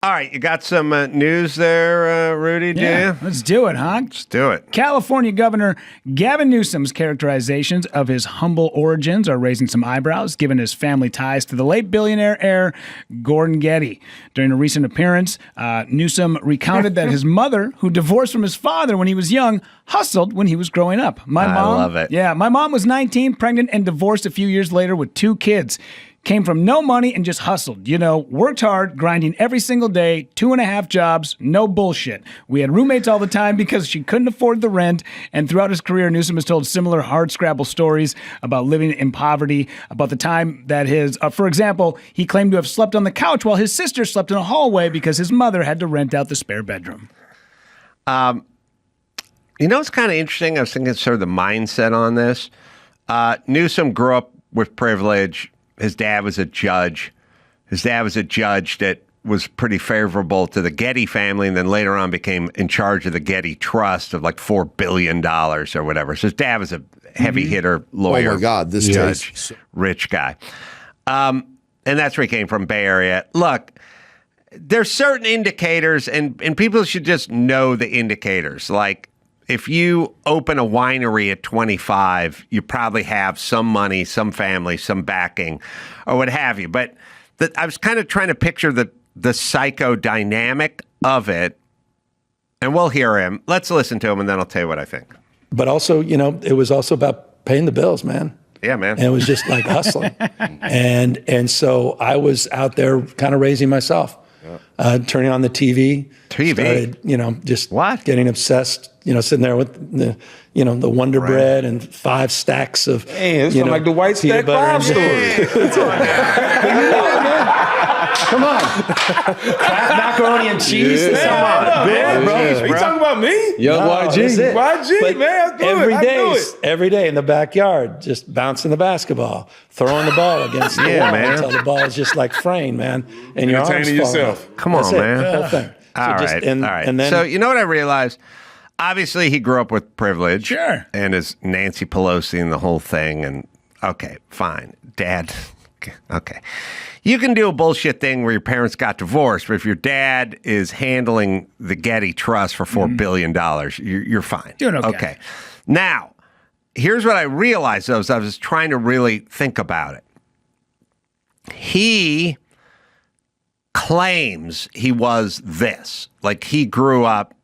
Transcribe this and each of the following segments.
All right, you got some news there, Rudy, do you? Let's do it, huh? Let's do it. California Governor Gavin Newsom's characterizations of his humble origins are raising some eyebrows, given his family ties to the late billionaire heir Gordon Getty. During a recent appearance, Newsom recounted that his mother, who divorced from his father when he was young, hustled when he was growing up. I love it. Yeah, my mom was 19, pregnant, and divorced a few years later with 2 kids. Came from no money and just hustled. Worked hard, grinding every single day, 2.5 jobs, no bullshit. We had roommates all the time because she couldn't afford the rent. And throughout his career, Newsom has told similar hardscrabble stories about living in poverty, about the time that for example, he claimed to have slept on the couch while his sister slept in a hallway because his mother had to rent out the spare bedroom. It's kind of interesting. I was thinking sort of the mindset on this. Newsom grew up with privilege. His dad was a judge. His dad was a judge that was pretty favorable to the Getty family, and then later on became in charge of the Getty Trust of like $4 billion or whatever. So his dad was a heavy hitter lawyer. Oh my God, this judge, rich guy. And that's where he came from, Bay Area. Look, there's certain indicators, and people should just know the indicators. Like, if you open a winery at 25, you probably have some money, some family, some backing, or what have you. But I was kind of trying to picture the psychodynamic of it, and we'll hear him. Let's listen to him, and then I'll tell you what I think. But also, it was also about paying the bills, man. Yeah, man. And it was just like hustling. and so I was out there kind of raising myself, turning on the TV. Started, just getting obsessed, sitting there with the Wonder Bread and 5 stacks of, it's like the White Stack Bob story. Come on. Macaroni and cheese. Come on. Are you talking about me? Yo, YG. YG, But man. Every day in the backyard, just bouncing the basketball, throwing the ball against the wall until the ball is just like fraying, man. And your arms fall yourself. off. Come on, man. The whole thing. All right. And then, so you know what I realized? Obviously, he grew up with privilege. Sure. And his Nancy Pelosi and the whole thing. And okay, fine. Dad. Okay. You can do a bullshit thing where your parents got divorced, but if your dad is handling the Getty Trust for $4 billion, you're fine. Doing okay. Okay. Now, here's what I realized, though, as I was trying to really think about it. He claims he was this. Like, he grew up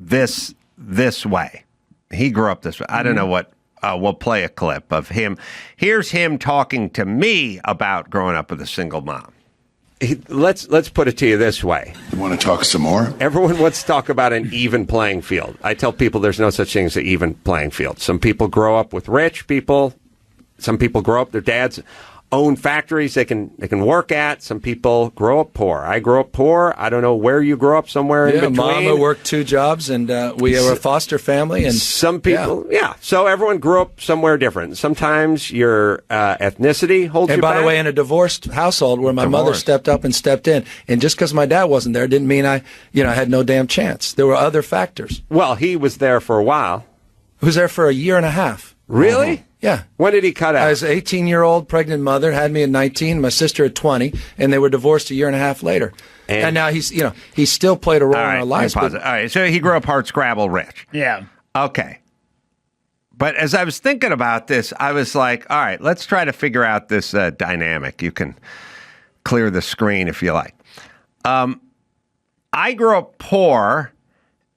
this way. He grew up this way. I don't know what. We'll play a clip of him. Here's him talking to me about growing up with a single mom. Let's put it to you this way. You want to talk some more? Everyone wants to talk about an even playing field. I tell people there's no such thing as an even playing field. Some people grow up with rich people. Some people grow up, their dads own factories they can work at. Some people grow up poor. I grew up poor. I don't know where you grew up, somewhere in between. Mama worked 2 jobs, and we were a foster family. And some people, So everyone grew up somewhere different. Sometimes your ethnicity holds you back. And by the way, in a divorced household where my mother stepped up and stepped in, and just because my dad wasn't there didn't mean I had no damn chance. There were other factors. Well, he was there for a while. He was there for 1.5 years. Really? Yeah. When did he cut out? I was an 18-year-old pregnant mother, had me at 19, my sister at 20, and they were divorced 1.5 years later. And now he still played a role in our lives. All right, so he grew up hard scrabble rich. Yeah. Okay. But as I was thinking about this, I was like, all right, let's try to figure out this dynamic. You can clear the screen if you like. I grew up poor,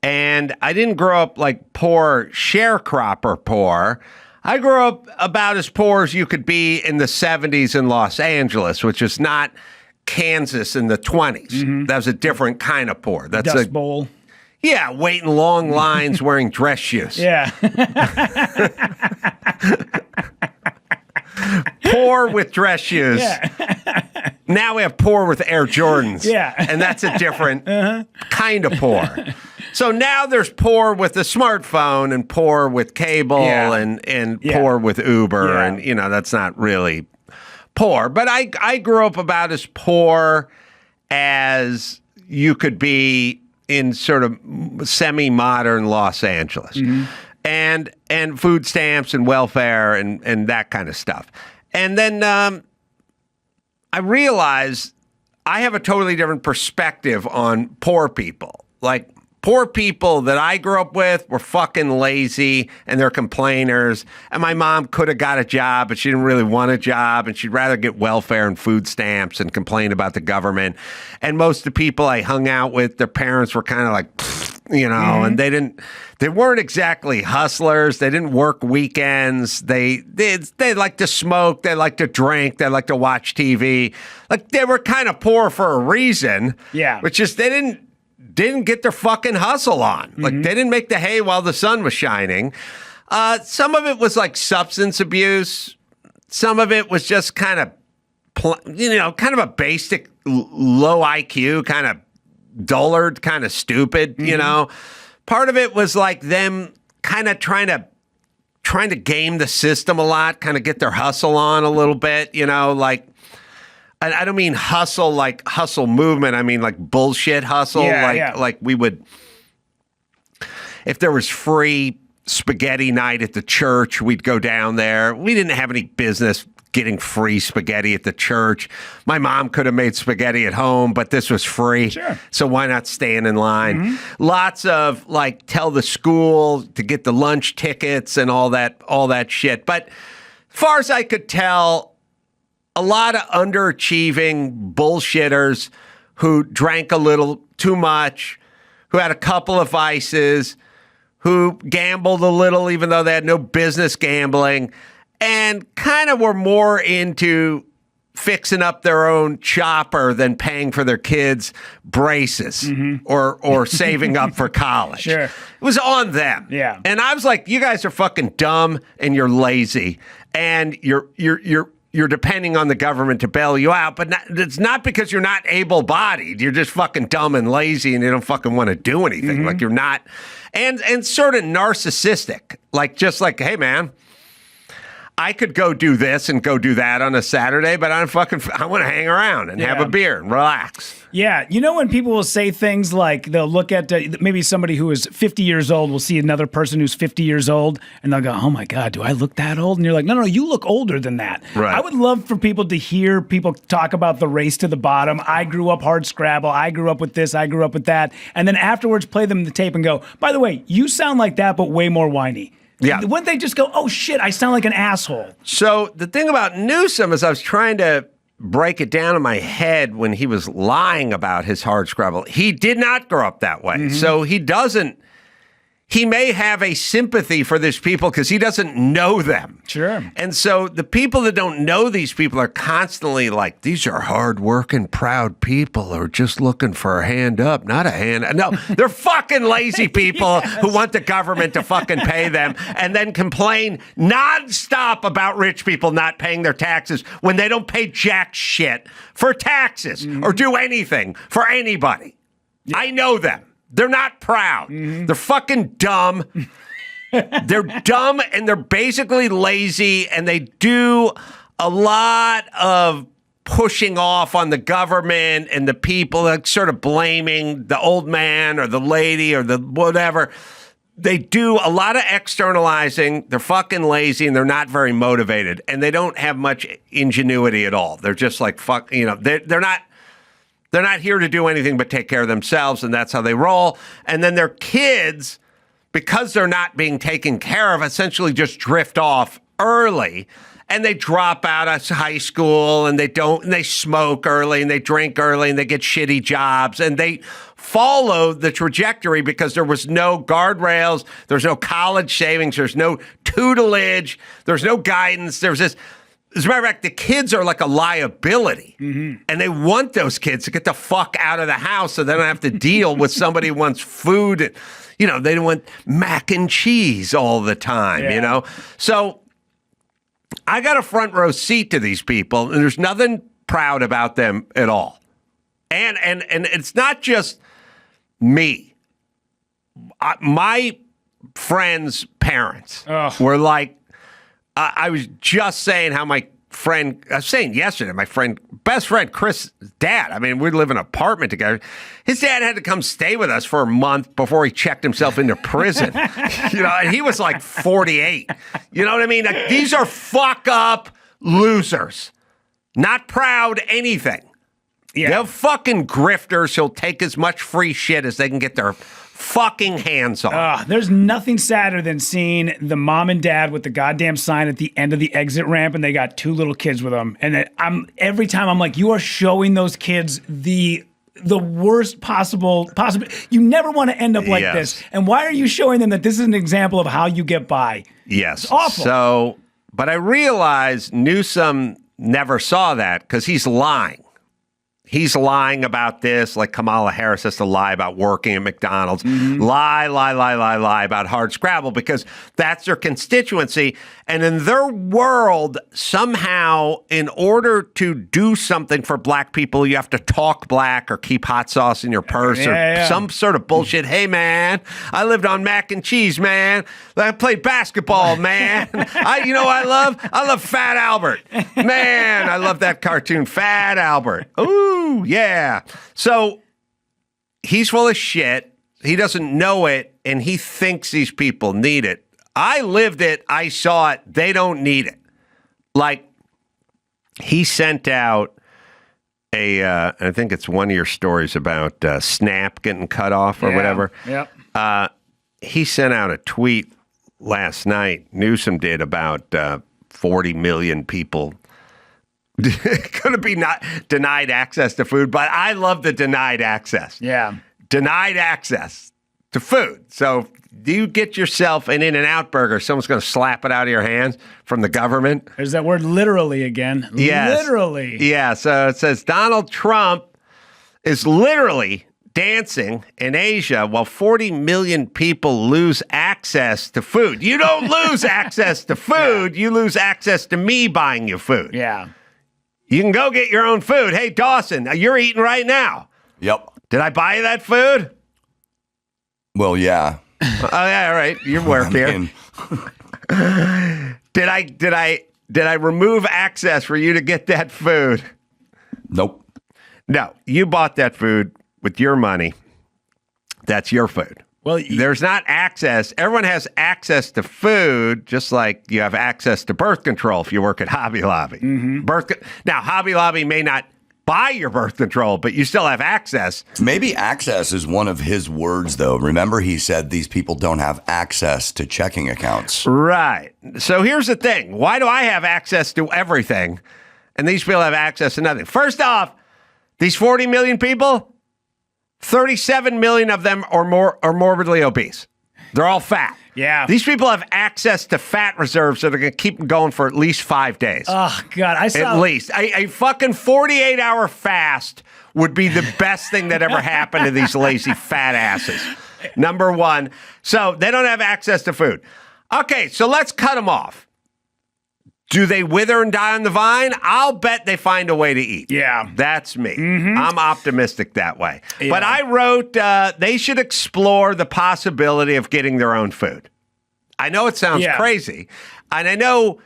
and I didn't grow up like poor sharecropper poor. I grew up about as poor as you could be in the 70s in Los Angeles, which is not Kansas in the 20s. Mm-hmm. That was a different kind of poor. That's Dust Bowl. Yeah, waiting long lines wearing dress shoes. Yeah. Poor with dress shoes. Yeah. Now we have poor with Air Jordans. Yeah. And that's a different kind of poor. So now there's poor with the smartphone and poor with cable and poor with Uber. Yeah. And, that's not really poor. But I grew up about as poor as you could be in sort of semi-modern Los Angeles. Mm-hmm. And food stamps and welfare and that kind of stuff. And then I realized I have a totally different perspective on poor people. Like, poor people that I grew up with were fucking lazy and they're complainers. And my mom could have got a job, but she didn't really want a job. And she'd rather get welfare and food stamps and complain about the government. And most of the people I hung out with, their parents were kind of like, and they weren't exactly hustlers. They didn't work weekends. They like to smoke. They like to drink. They like to watch TV. Like, they were kind of poor for a reason. Yeah. Which is they didn't get their fucking hustle on. Like, they didn't make the hay while the sun was shining. Some of it was like substance abuse. Some of it was just kind of a basic low IQ, kind of dullard, kind of stupid, Part of it was like them kind of trying to game the system a lot, kind of get their hustle on a little bit, like, I don't mean hustle like hustle movement. I mean like bullshit hustle. Like we would, if there was free spaghetti night at the church, we'd go down there. We didn't have any business getting free spaghetti at the church. My mom could have made spaghetti at home, but this was free. Sure. So why not stand in line? Lots of like tell the school to get the lunch tickets and all that shit. But as far as I could tell, a lot of underachieving bullshitters who drank a little too much, who had a couple of vices, who gambled a little even though they had no business gambling, and kind of were more into fixing up their own chopper than paying for their kids' braces or saving up for college. Sure. It was on them. Yeah. And I was like, you guys are fucking dumb and you're lazy and you're depending on the government to bail you out, but it's not because you're not able-bodied. You're just fucking dumb and lazy and you don't fucking want to do anything. Like, you're not, and sort of narcissistic. Like, just like, hey, man, I could go do this and go do that on a Saturday, but I want to hang around and have a beer and relax. Yeah. When people will say things like they'll look at maybe somebody who is 50 years old will see another person who's 50 years old and they'll go, oh my God, do I look that old? And you're like, no, you look older than that. Right. I would love for people to hear people talk about the race to the bottom. I grew up hard scrabble. I grew up with this. I grew up with that. And then afterwards play them the tape and go, by the way, you sound like that, but way more whiny. Yeah. Wouldn't they just go, oh shit, I sound like an asshole? So the thing about Newsom is I was trying to break it down in my head when he was lying about his hard scrabble. He did not grow up that way. So he may have a sympathy for these people because he doesn't know them. Sure. And so the people that don't know these people are constantly like, these are hardworking, proud people who are just looking for a hand up, not a hand. No, they're fucking lazy people who want the government to fucking pay them and then complain nonstop about rich people not paying their taxes when they don't pay jack shit for taxes or do anything for anybody. Yeah. I know them. They're not proud. They're fucking dumb. They're dumb and they're basically lazy and they do a lot of pushing off on the government and the people, like sort of blaming the old man or the lady or the whatever. They do a lot of externalizing. They're fucking lazy and they're not very motivated and they don't have much ingenuity at all. They're just like, they're not here to do anything but take care of themselves, and that's how they roll. And then their kids, because they're not being taken care of, essentially just drift off early, and they drop out of high school, and they smoke early, and they drink early, and they get shitty jobs, and they follow the trajectory because there was no guardrails, there's no college savings, there's no tutelage, there's no guidance, there's this. As a matter of fact, the kids are like a liability, and they want those kids to get the fuck out of the house so they don't have to deal with somebody who wants food. They don't want mac and cheese all the time, So I got a front row seat to these people, and there's nothing proud about them at all. And it's not just me. My friends' parents were like, I was just saying how I was saying yesterday, my best friend, Chris' dad, I mean, we live in an apartment together. His dad had to come stay with us for a month before he checked himself into prison. And he was like 48. You know what I mean? Like, these are fuck up losers. Not proud anything. Yeah. They're fucking grifters. He'll take as much free shit as they can get their fucking hands on. There's nothing sadder than seeing the mom and dad with the goddamn sign at the end of the exit ramp, and they got 2 little kids with them. And every time I'm like, you are showing those kids the worst possible. You never want to end up like this. And why are you showing them that this is an example of how you get by? Yes. It's awful. So, but I realize Newsom never saw that because he's lying. He's lying about this, like Kamala Harris has to lie about working at McDonald's. Lie about hard scrabble because that's their constituency. And in their world, somehow, in order to do something for black people, you have to talk black or keep hot sauce in your purse or some sort of bullshit. Hey, man, I lived on mac and cheese, man. I played basketball, man. I love Fat Albert. Man, I love that cartoon, Fat Albert. Ooh, yeah. So he's full of shit. He doesn't know it, and he thinks these people need it. I lived it. I saw it. They don't need it. Like, he sent out I think it's one of your stories about Snap getting cut off or whatever. Yep. He sent out a tweet last night, Newsom did, about 40 million people going to be not denied access to food. But I love the denied access. Yeah. Denied access to food. So you get yourself an In-N-Out burger, someone's going to slap it out of your hands from the government. There's that word literally again. Yes. Literally. Yeah, so it says Donald Trump is literally dancing in Asia while 40 million people lose access to food. You don't lose access to food. You lose access to me buying you food. Yeah. You can go get your own food. Hey, Dawson, you're eating right now. Yep. Did I buy you that food? Well, yeah. Oh, yeah, all right. You work here. Did I remove access for you to get that food? Nope. No, you bought that food with your money. That's your food. Well, there's not access. Everyone has access to food, just like you have access to birth control if you work at Hobby Lobby. Now, Hobby Lobby may not buy your birth control, but you still have access. Maybe access is one of his words, though. Remember, he said these people don't have access to checking accounts. Right. So here's the thing. Why do I have access to everything, and these people have access to nothing? First off, these 40 million people, 37 million of them are morbidly obese. They're all fat. Yeah. These people have access to fat reserves that are going to keep them going for at least 5 days. Oh, God. At least. A fucking 48-hour fast would be the best thing that ever happened to these lazy fat asses. Number one. So they don't have access to food. Okay, so let's cut them off. Do they wither and die on the vine? I'll bet they find a way to eat. Yeah. That's me. I'm optimistic that way. Yeah. But I wrote they should explore the possibility of getting their own food. I know it sounds crazy. And I know,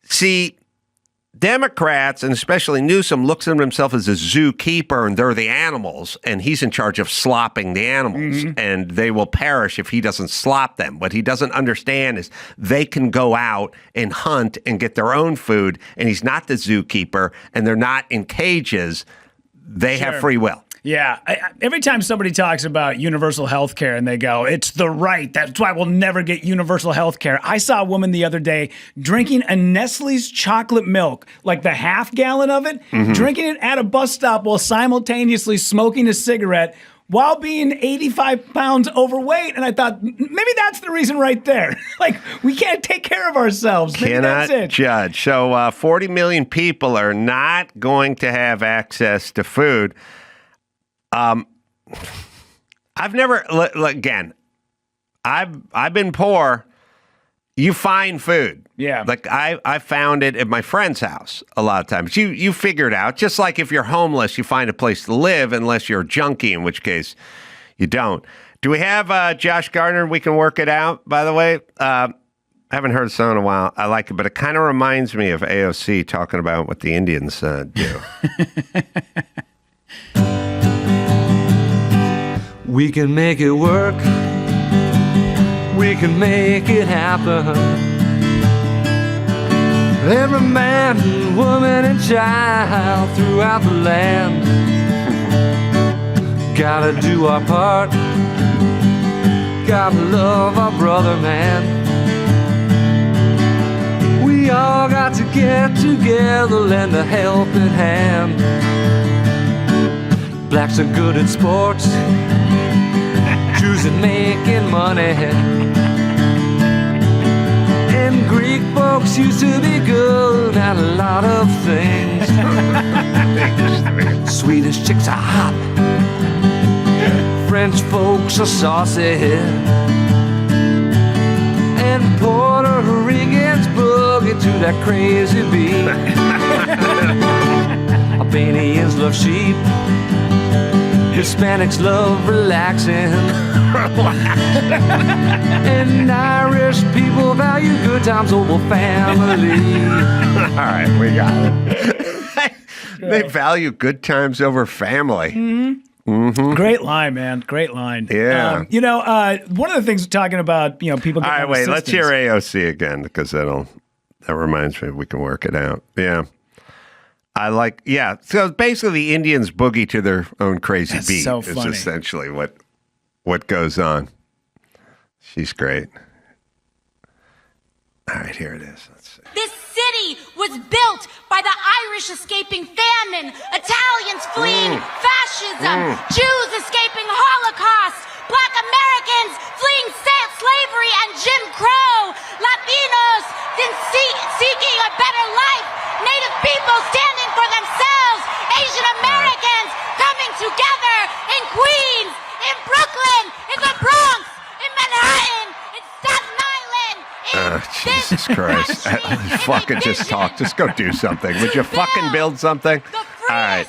see, Democrats, and especially Newsom, looks at himself as a zookeeper, and they're the animals, and he's in charge of slopping the animals, and they will perish if he doesn't slop them. What he doesn't understand is they can go out and hunt and get their own food, and he's not the zookeeper, and they're not in cages. They have free will. Yeah. Every time somebody talks about universal health care and they go, it's the right, that's why we'll never get universal health care. I saw a woman the other day drinking a Nestle's chocolate milk, like the half gallon of it, drinking it at a bus stop while simultaneously smoking a cigarette while being 85 pounds overweight. And I thought, maybe that's the reason right there. Like, we can't take care of ourselves. Maybe Cannot that's it. judge. So 40 million people are not going to have access to food. I've never, again, I've been poor. You find food. Yeah. Like I found it at my friend's house a lot of times. You figure it out. Just like if you're homeless, you find a place to live unless you're a junkie, in which case you don't. Do we have Josh Gardner? We can work it out, by the way. I haven't heard the song in a while. I like it, but it kind of reminds me of AOC talking about what the Indians do. We can make it work. We can make it happen. Every man, woman, and child throughout the land. Gotta do our part. Gotta love our brother, man. We all got to get together, lend a helping hand. Blacks are good at sports, Jews at making money. And Greek folks used to be good at a lot of things. Swedish chicks are hot, French folks are saucy, and Puerto Ricans boogie to that crazy beat. Albanians love sheep, Hispanics love relaxing, and Irish people value good times over family. All right, we got it. They value good times over family. Mm-hmm. Great line, man. Great line. Yeah. One of the things we're talking about, people. All right, wait. Let's hear AOC again because that reminds me we can work it out. Yeah. So basically, the Indians boogie to their own crazy beat. So is funny. Essentially what goes on. She's great. All right, here it is. Let's see. This city was built by the Irish escaping famine, Italians fleeing fascism, Jews escaping Holocaust, Black Americans fleeing slavery and Jim Crow, Latinos seeking a better life, Native people standing for themselves, Asian Americans coming together in Queens, in Brooklyn, in the Bronx, in Manhattan, in Staten Island. Jesus Christ. Fucking just talk. Just go do something. Would you fucking build something? All right.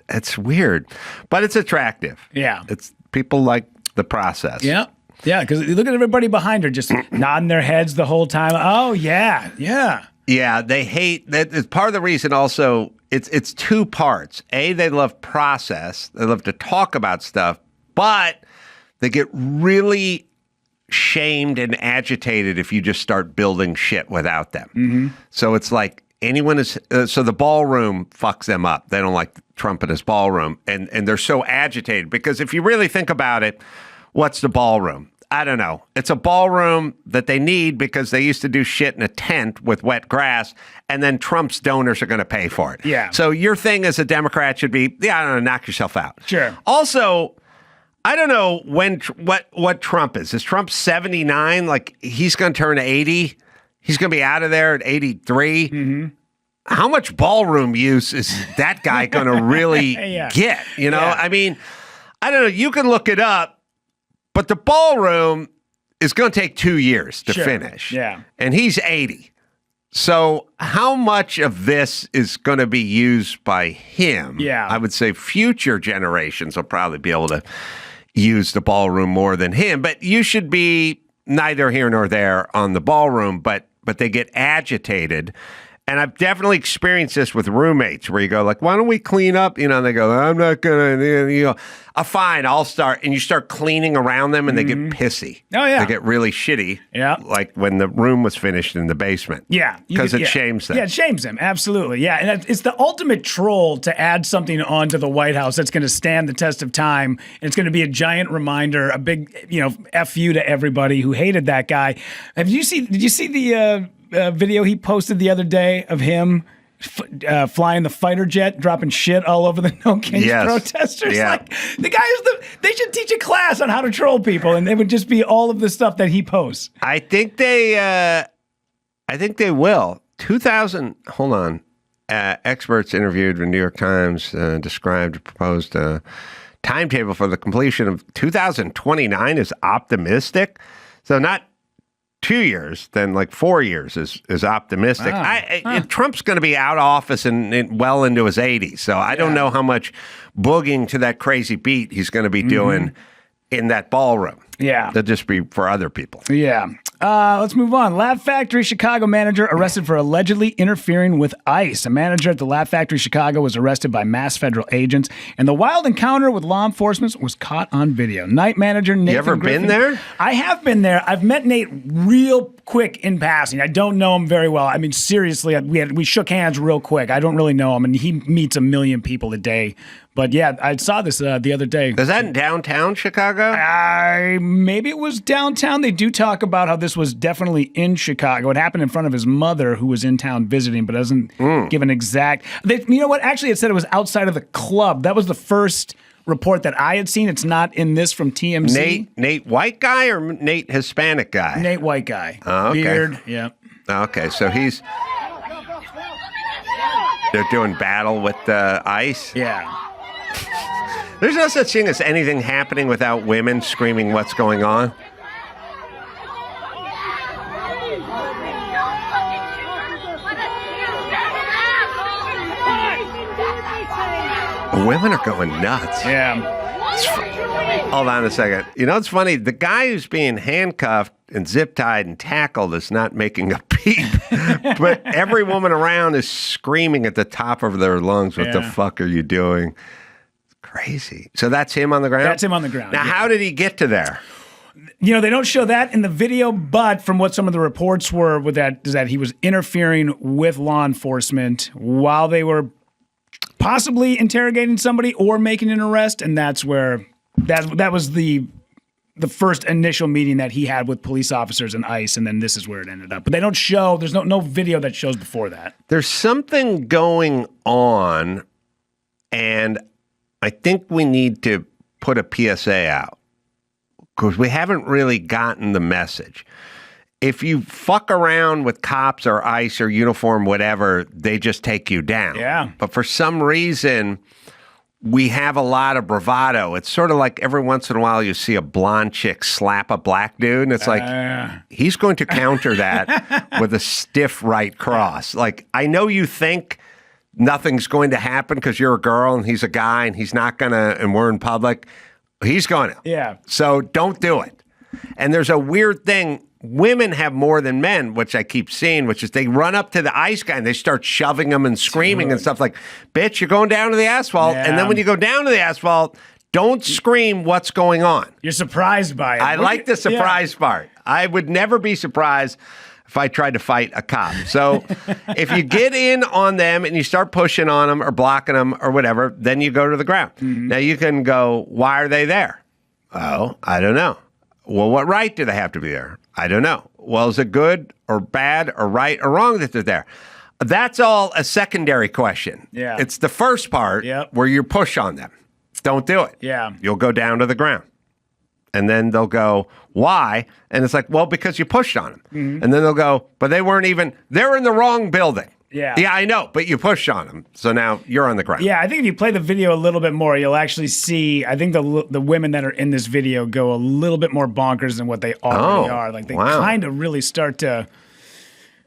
It's weird, but it's attractive. Yeah. It's people like the process. Yeah. Yeah, because you look at everybody behind her just nodding their heads the whole time. Oh, yeah. Yeah. Yeah, they hate that. It's part of the reason also it's two parts. A, they love process. They love to talk about stuff, but they get really shamed and agitated if you just start building shit without them. Mm-hmm. So it's like so the ballroom fucks them up. They don't like Trump in his ballroom, and they're so agitated because if you really think about it, what's the ballroom? I don't know. It's a ballroom that they need because they used to do shit in a tent with wet grass, and then Trump's donors are going to pay for it. Yeah. So your thing as a Democrat should be, I don't know, knock yourself out. Sure. Also, I don't know what Trump is. Is Trump 79? Like, he's going to turn 80? He's going to be out of there at 83? Mm-hmm. How much ballroom use is that guy going to really get? You know, I mean, I don't know. You can look it up. But the ballroom is going to take 2 years to finish. Yeah. And he's 80. So how much of this is going to be used by him? Yeah. I would say future generations will probably be able to use the ballroom more than him. But you should be neither here nor there on the ballroom, but they get agitated. And I've definitely experienced this with roommates where you go like, why don't we clean up? You know, and they go, I'm not going to, you know, fine, I'll start. And you start cleaning around them and they get pissy. Oh, yeah. They get really shitty. Yeah. Like when the room was finished in the basement. Yeah. Because it shames them. Yeah, it shames them. Absolutely. Yeah. And it's the ultimate troll to add something onto the White House that's going to stand the test of time. And it's going to be a giant reminder, a big, F you to everybody who hated that guy. Did you see the video he posted the other day of him flying the fighter jet, dropping shit all over the No Kings protesters? Yeah. Like, the guy they should teach a class on how to troll people, and it would just be all of the stuff that he posts. I think they will. 2000, hold on. Experts interviewed in the New York Times described a proposed timetable for the completion of 2029 is optimistic. So not 2 years, then like 4 years is optimistic. Trump's going to be out of office and well into his 80s, so I don't know how much booging to that crazy beat he's going to be doing in that ballroom. Yeah. That'll just be for other people. Yeah. Let's move on. Laugh Factory Chicago manager arrested for allegedly interfering with ICE. A manager at the Laugh Factory Chicago was arrested by mass federal agents, and the wild encounter with law enforcement was caught on video. Night manager Nathan You ever Griffin, been there? I have been there. I've met Nate real quick in passing. I don't know him very well. I mean, seriously, we shook hands real quick. I don't really know him, and he meets a million people a day. But yeah, I saw this the other day. Is that in downtown Chicago? Maybe it was downtown. They do talk about how this was definitely in Chicago. It happened in front of his mother, who was in town visiting, but doesn't give an exact. You know what? Actually, it said it was outside of the club. That was the first report that I had seen. It's not in this from TMZ. Nate white guy or Nate Hispanic guy? Nate white guy. Oh, okay. Beard. Yeah. Okay, so they're doing battle with ICE. Yeah. There's no such thing as anything happening without women screaming what's going on. Women are going nuts. Yeah. Hold on a second. You know, it's funny. The guy who's being handcuffed and zip-tied and tackled is not making a peep. But every woman around is screaming at the top of their lungs, what the fuck are you doing? Crazy. So that's him on the ground? That's him on the ground. Now, how did he get to there? You know, they don't show that in the video, but from what some of the reports were with that is that he was interfering with law enforcement while they were possibly interrogating somebody or making an arrest, and that's where that was the first initial meeting that he had with police officers and ICE, and then this is where it ended up. But they don't show, there's no video that shows before that. There's something going on, and I think we need to put a PSA out because we haven't really gotten the message. If you fuck around with cops or ICE or uniform, whatever, they just take you down. Yeah. But for some reason, we have a lot of bravado. It's sort of like every once in a while you see a blonde chick slap a black dude, and it's like, he's going to counter that with a stiff right cross. Like, I know you think nothing's going to happen because you're a girl and he's a guy and he's not going to, and we're in public. He's going to. Yeah. So don't do it. And there's a weird thing. Women have more than men, which I keep seeing, which is they run up to the ICE guy and they start shoving him and screaming and stuff like, bitch, you're going down to the asphalt. Yeah. And then when you go down to the asphalt, don't scream what's going on. You're surprised by it. I like the surprise part. I would never be surprised if I tried to fight a cop. So if you get in on them and you start pushing on them or blocking them or whatever, then you go to the ground. Mm-hmm. Now you can go, why are they there? Oh, I don't know. Well, what right do they have to be there? I don't know. Well, is it good or bad or right or wrong that they're there? That's all a secondary question. Yeah. It's the first part where you push on them. Don't do it. Yeah. You'll go down to the ground. And then they'll go, why? And it's like, well, because you pushed on them. Mm-hmm. And then they'll go, but they're in the wrong building. Yeah. Yeah, I know, but you pushed on them. So now you're on the ground. Yeah, I think if you play the video a little bit more, you'll actually see, I think the women that are in this video go a little bit more bonkers than what they already are. Like, they kind of really start to...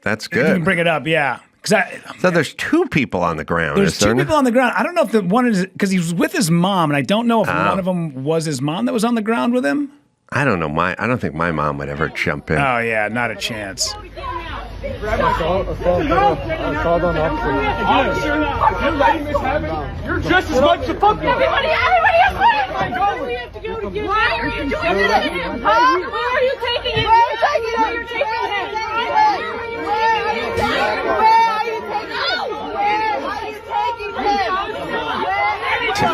That's good. You can bring it up, yeah. So there's two people on the ground. There's two people on the ground. I don't know if the one is... Because he was with his mom, and I don't know if one of them was his mom that was on the ground with him. I don't know. I don't think my mom would ever jump in. Oh, yeah, not a chance. Grab my phone. Called on officer. If you're letting this happen, you're just as much a fuck. Everybody else, why? We have to go to you. Why are you doing this? Huh? Where are you taking it? Where are you taking it? Where are you taking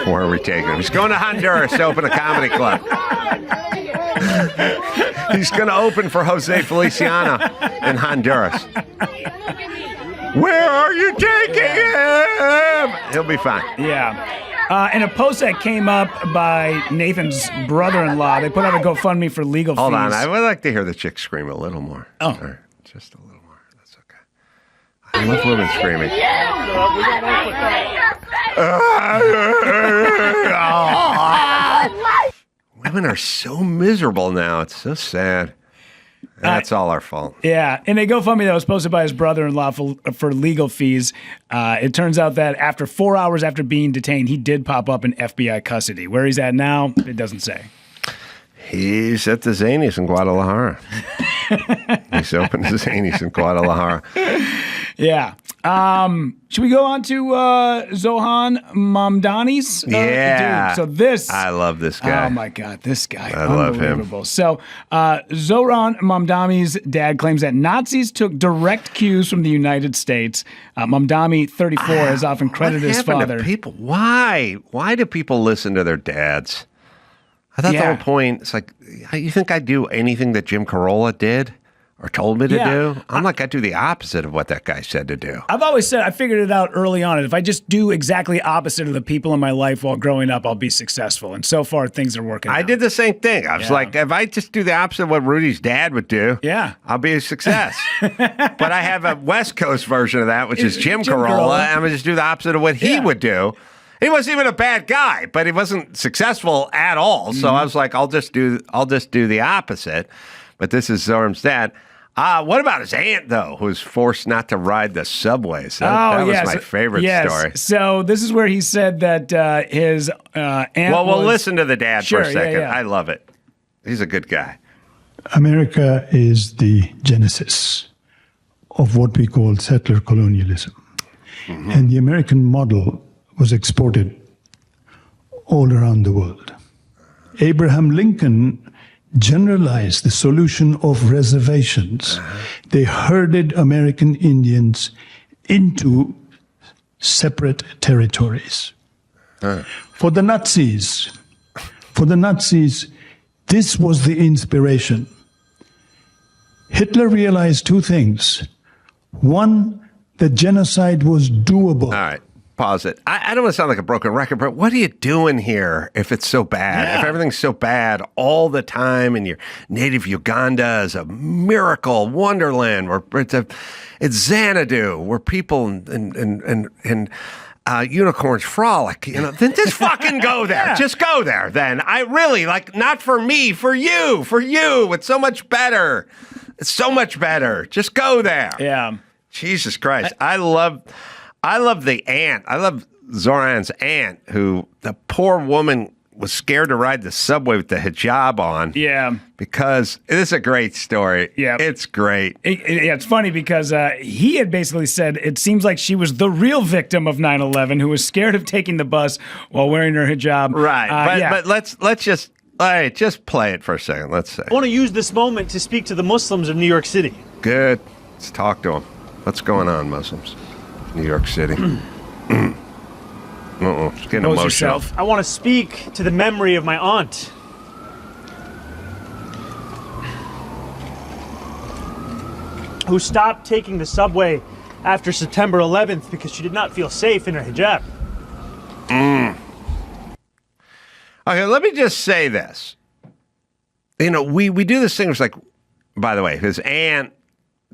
it? Where are we taking him? He's going to Honduras to open a comedy club. He's going to open for Jose Feliciano in Honduras. Where are you taking him? He'll be fine. Yeah. In a post that came up by Nathan's brother-in-law, they put out a GoFundMe for legal fees. Hold on. I would like to hear the chick scream a little more. Oh. Or just a little more. That's okay. I love women screaming. Women are so miserable now. It's so sad. That's all our fault. Yeah. In a GoFundMe that was posted by his brother-in-law for legal fees, it turns out that after 4 hours after being detained, he did pop up in FBI custody. Where he's at now, it doesn't say. He's at the Zanies in Guadalajara. He's opened his anus in Guadalajara. Yeah. Should we go on to Zohran Mamdani's? Yeah. Dude, so this. I love this guy. Oh, my God. This guy. I love him. Unbelievable. So Zohran Mamdani's dad claims that Nazis took direct cues from the United States. Mamdani, 34, has often credited his father. To people? Why? Why do people listen to their dads? I thought the whole point, it's like, you think I'd do anything that Jim Carolla did? Or told me to do? I'm like, I do the opposite of what that guy said to do. I've always said, I figured it out early on. If I just do exactly opposite of the people in my life while growing up, I'll be successful. And so far, things are working out. I did the same thing. I was like, if I just do the opposite of what Rudy's dad would do, I'll be a success. But I have a West Coast version of that, which is Jim Carolla. And I'm going to just do the opposite of what he would do. He wasn't even a bad guy, but he wasn't successful at all. So I was like, I'll just do the opposite. But this is Zoran's dad. What about his aunt, though, who was forced not to ride the subways? That was my favorite story. So this is where he said that his aunt we'll listen to the dad for a second. Yeah. I love it. He's a good guy. America is the genesis of what we call settler colonialism. Mm-hmm. And the American model was exported all around the world. Abraham Lincoln generalized the solution of reservations. They herded American Indians into separate territories. For the Nazis, this was the inspiration. Hitler realized two things. One, that genocide was doable. All right. Pause it. I don't want to sound like a broken record, but what are you doing here if it's so bad? If everything's so bad all the time and your native Uganda is a miracle wonderland where it's Xanadu, where people and unicorns frolic, then just fucking go there. Just go there then. I really, not for me, for you. It's so much better. It's so much better. Just go there. Yeah. Jesus Christ. I love the aunt. I love Zoran's aunt, who the poor woman was scared to ride the subway with the hijab on. Yeah. Because it is a great story. Yeah. It's great. It's funny because he had basically said it seems like she was the real victim of 9/11 who was scared of taking the bus while wearing her hijab. Right. But let's just, all right, just play it for a second. Let's say. I want to use this moment to speak to the Muslims of New York City. Good. Let's talk to them. What's going on, Muslims? New York City. It's getting emotional. I want to speak to the memory of my aunt. Who stopped taking the subway after September 11th because she did not feel safe in her hijab. Okay, let me just say this. We do this thing, it's like, by the way, his aunt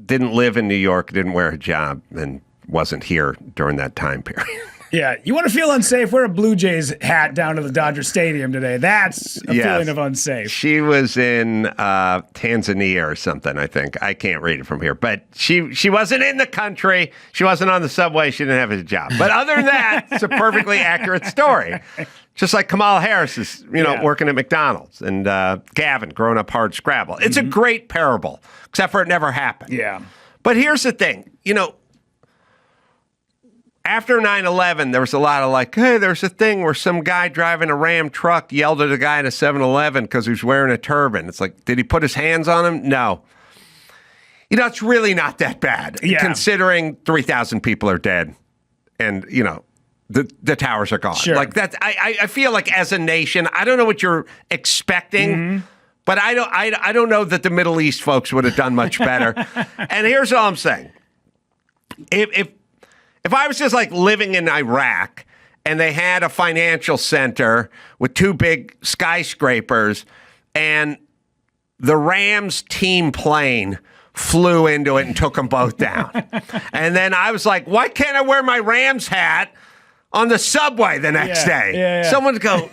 didn't live in New York, didn't wear a hijab, and wasn't here during that time period. Yeah, you want to feel unsafe? Wear a Blue Jays hat down to the Dodger Stadium today. That's a feeling of unsafe. She was in Tanzania or something, I think. I can't read it from here. But she wasn't in the country. She wasn't on the subway. She didn't have a job. But other than that, it's a perfectly accurate story. Just like Kamala Harris is, working at McDonald's. And Gavin growing up hard scrabble. It's a great parable, except for it never happened. Yeah. But here's the thing. After 9/11, there was a lot of hey, there's a thing where some guy driving a Ram truck yelled at a guy in a 7-Eleven because he was wearing a turban. It's like, did he put his hands on him? No. It's really not that bad, considering 3,000 people are dead and, the towers are gone. Sure. I feel like as a nation, I don't know what you're expecting, but I don't know that the Middle East folks would have done much better. And here's all I'm saying. If I was just living in Iraq and they had a financial center with two big skyscrapers and the Rams team plane flew into it and took them both down. And then I was like, why can't I wear my Rams hat on the subway the next day? Yeah. Someone would go,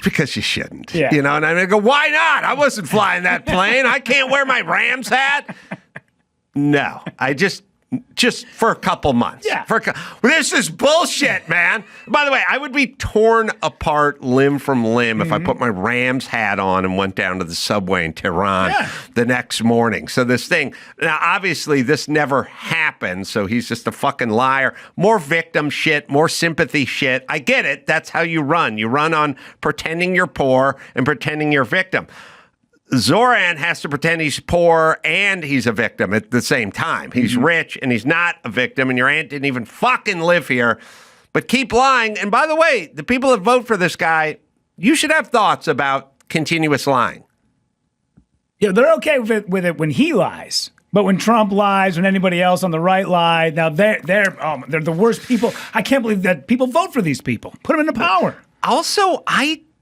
because you shouldn't. Yeah. And I go, why not? I wasn't flying that plane. I can't wear my Rams hat. No, Just for a couple months. Yeah. This is bullshit, man. By the way, I would be torn apart limb from limb if I put my Rams hat on and went down to the subway in Tehran the next morning. So this thing, now obviously this never happened, so he's just a fucking liar. More victim shit, more sympathy shit. I get it. That's how you run. You run on pretending you're poor and pretending you're a victim. Zohran has to pretend he's poor and he's a victim at the same time. He's rich and he's not a victim, and your aunt didn't even fucking live here. But keep lying. And by the way, the people that vote for this guy, you should have thoughts about continuous lying. Yeah, they're okay with it when he lies. But when Trump lies, when anybody else on the right lies, now they're the worst people. I can't believe that people vote for these people. Put them into power. Also,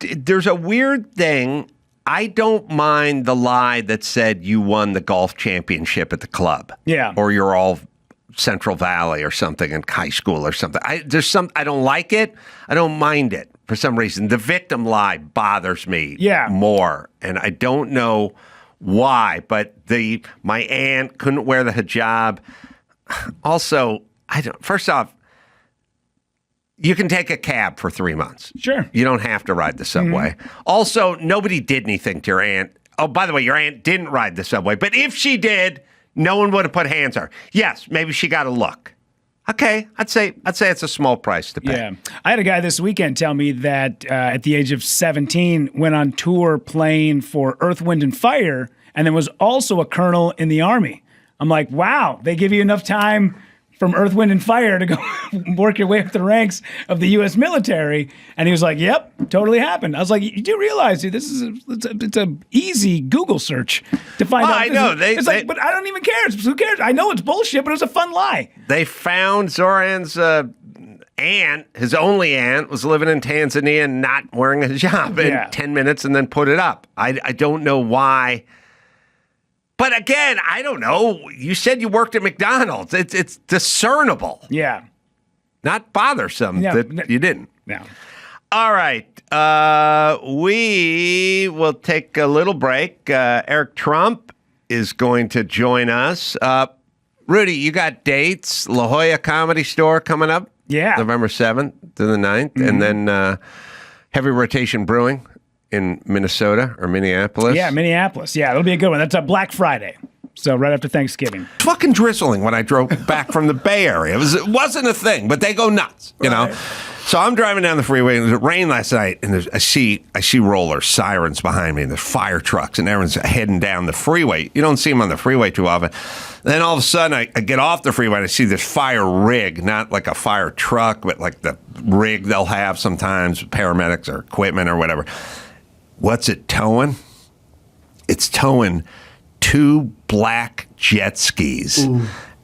there's a weird thing. I don't mind the lie that said you won the golf championship at the club. Yeah. Or you're all Central Valley or something in high school or something. I don't like it. I don't mind it for some reason. The victim lie bothers me more. And I don't know why, but my aunt couldn't wear the hijab. Also, first off, you can take a cab for 3 months. Sure. You don't have to ride the subway. Also, nobody did anything to your aunt. Oh, by the way, your aunt didn't ride the subway. But if she did, no one would have put hands on her. Yes, maybe she got a look. Okay, I'd say it's a small price to pay. Yeah. I had a guy this weekend tell me that at the age of 17 went on tour playing for Earth, Wind, and Fire, and then was also a colonel in the Army. I'm like, wow, they give you enough time from Earth, Wind, and Fire to go work your way up the ranks of the U.S. military. And he was like, yep, totally happened. I was like, you do realize this is it's a easy Google search to find out. I know. But I don't even care. Who cares? I know it's bullshit, but it was a fun lie. They found Zohran's aunt, his only aunt, was living in Tanzania and not wearing a hijab in 10 minutes and then put it up. I don't know why. But again, I don't know. You said you worked at McDonald's. It's discernible. Yeah. Not bothersome that you didn't. No. All right. We will take a little break. Eric Trump is going to join us. Rudy, you got dates. La Jolla Comedy Store coming up. Yeah. November 7th to the 9th. And then Heavy Rotation Brewing in Minnesota or Minneapolis. Yeah, Minneapolis. Yeah, it'll be a good one. That's a Black Friday. So right after Thanksgiving. Fucking drizzling when I drove back from the Bay Area. It wasn't a thing, but they go nuts, you know? So I'm driving down the freeway, and it rained last night, and I see rollers, sirens behind me, and there's fire trucks, and everyone's heading down the freeway. You don't see them on the freeway too often. Then all of a sudden, I get off the freeway, and I see this fire rig, not like a fire truck, but like the rig they'll have sometimes, paramedics or equipment or whatever. What's it towing? It's towing 2 black jet skis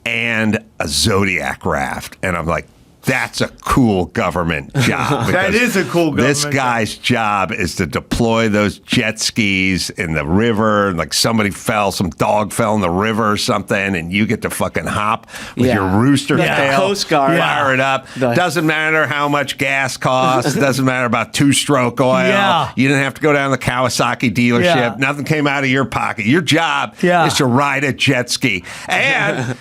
and a Zodiac raft. And I'm like, that's a cool government job. That is a cool government This guy's job is to deploy those jet skis in the river. Like some dog fell in the river or something, and you get to fucking hop with your rooster tail. Coast Guard. Fire it up. Doesn't matter how much gas costs. Doesn't matter about 2-stroke oil. Yeah. You didn't have to go down to the Kawasaki dealership. Yeah. Nothing came out of your pocket. Your job is to ride a jet ski. And